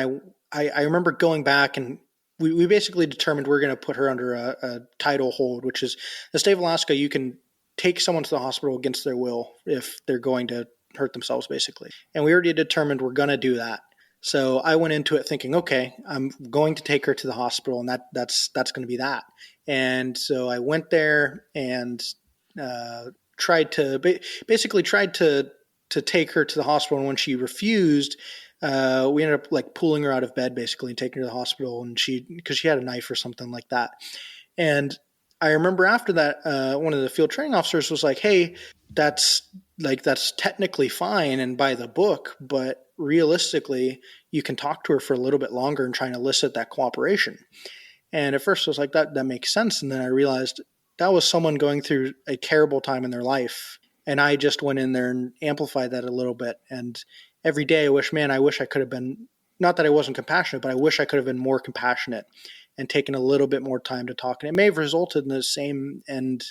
I remember going back, and we basically determined we're going to put her under a tidal hold, which is the state of Alaska. You can take someone to the hospital against their will if they're going to hurt themselves, basically. And we already determined we're going to do that. So I went into it thinking, okay, I'm going to take her to the hospital, and that's going to be that. And so I went there and tried to take her to the hospital. And when she refused, we ended up like pulling her out of bed basically and taking her to the hospital, and because she had a knife or something like that. And I remember after that, one of the field training officers was like, hey, that's technically fine and by the book, but realistically, you can talk to her for a little bit longer and try and elicit that cooperation. And at first I was like, that makes sense. And then I realized that was someone going through a terrible time in their life. And I just went in there and amplified that a little bit. And every day I wish I could have been, not that I wasn't compassionate, but I wish I could have been more compassionate and taken a little bit more time to talk. And it may have resulted in the same end.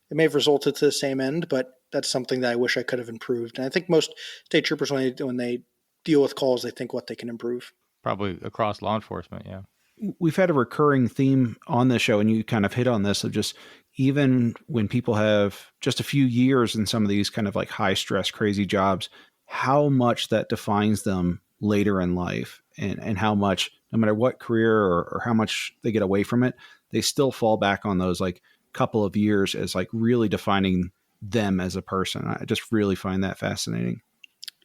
It may have resulted to the same end, but that's something that I wish I could have improved. And I think most state troopers, when they deal with calls, they think what they can improve. Probably across law enforcement, yeah. We've had a recurring theme on the show, and you kind of hit on this, of just even when people have just a few years in some of these kind of like high stress, crazy jobs, how much that defines them later in life, and how much, no matter what career or how much they get away from it, they still fall back on those like couple of years as like really defining them as a person. I just really find that fascinating.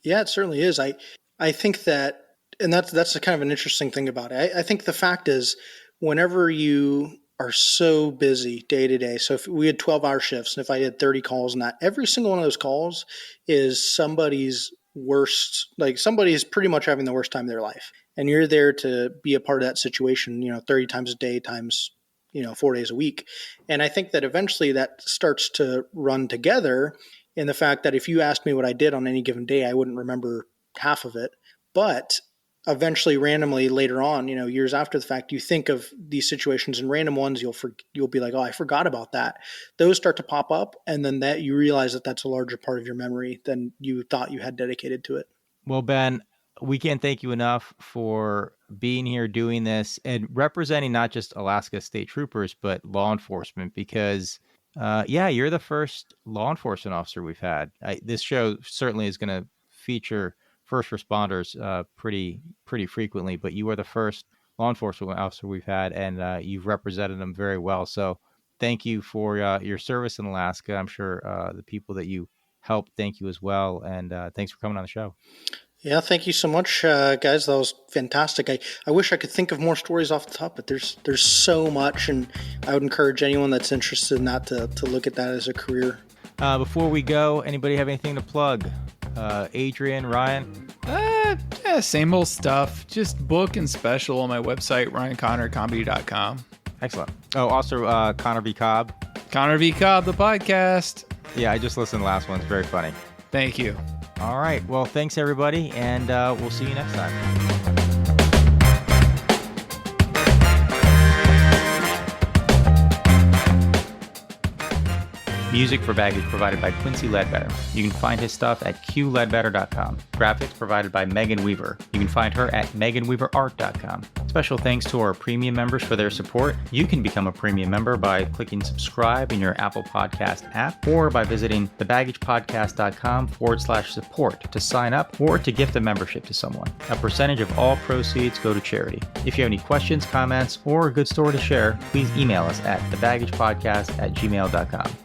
Yeah, it certainly is. I think that, and that's a kind of an interesting thing about it. I think the fact is, whenever you are so busy day to day, so if we had 12-hour shifts, and if I did 30 calls, and that every single one of those calls is somebody's worst, like somebody's pretty much having the worst time of their life, and you're there to be a part of that situation, 30 times a day times 4 days a week. And I think that eventually that starts to run together in the fact that if you asked me what I did on any given day, I wouldn't remember half of it. But eventually, randomly later on, years after the fact, you think of these situations, and random ones you'll be like, oh, I forgot about that. Those start to pop up, and then that you realize that that's a larger part of your memory than you thought you had dedicated to it. Well, Ben, we can't thank you enough for being here, doing this, and representing not just Alaska State Troopers, but law enforcement, because you're the first law enforcement officer we've had. This show certainly is going to feature first responders pretty frequently, but you are the first law enforcement officer we've had, and you've represented them very well. So thank you for your service in Alaska. I'm sure the people that you helped thank you as well, and thanks for coming on the show. Yeah, thank you so much, guys. That was fantastic. I wish I could think of more stories off the top, but there's so much, and I would encourage anyone that's interested in that to look at that as a career. Before we go, anybody have anything to plug? Adrian, Ryan? Yeah, same old stuff. Just book and special on my website, ryanconnorcomedy.com. Excellent. Oh, also Connor v. Cobb. Connor v. Cobb, the podcast. Yeah, I just listened to the last one. It's very funny. Thank you. All right. Well, thanks, everybody, and we'll see you next time. Music for Baggage provided by Quincy Ledbetter. You can find his stuff at qledbetter.com. Graphics provided by Megan Weaver. You can find her at meganweaverart.com. Special thanks to our premium members for their support. You can become a premium member by clicking subscribe in your Apple Podcast app or by visiting thebaggagepodcast.com/support to sign up or to gift a membership to someone. A percentage of all proceeds go to charity. If you have any questions, comments, or a good story to share, please email us at thebaggagepodcast@gmail.com.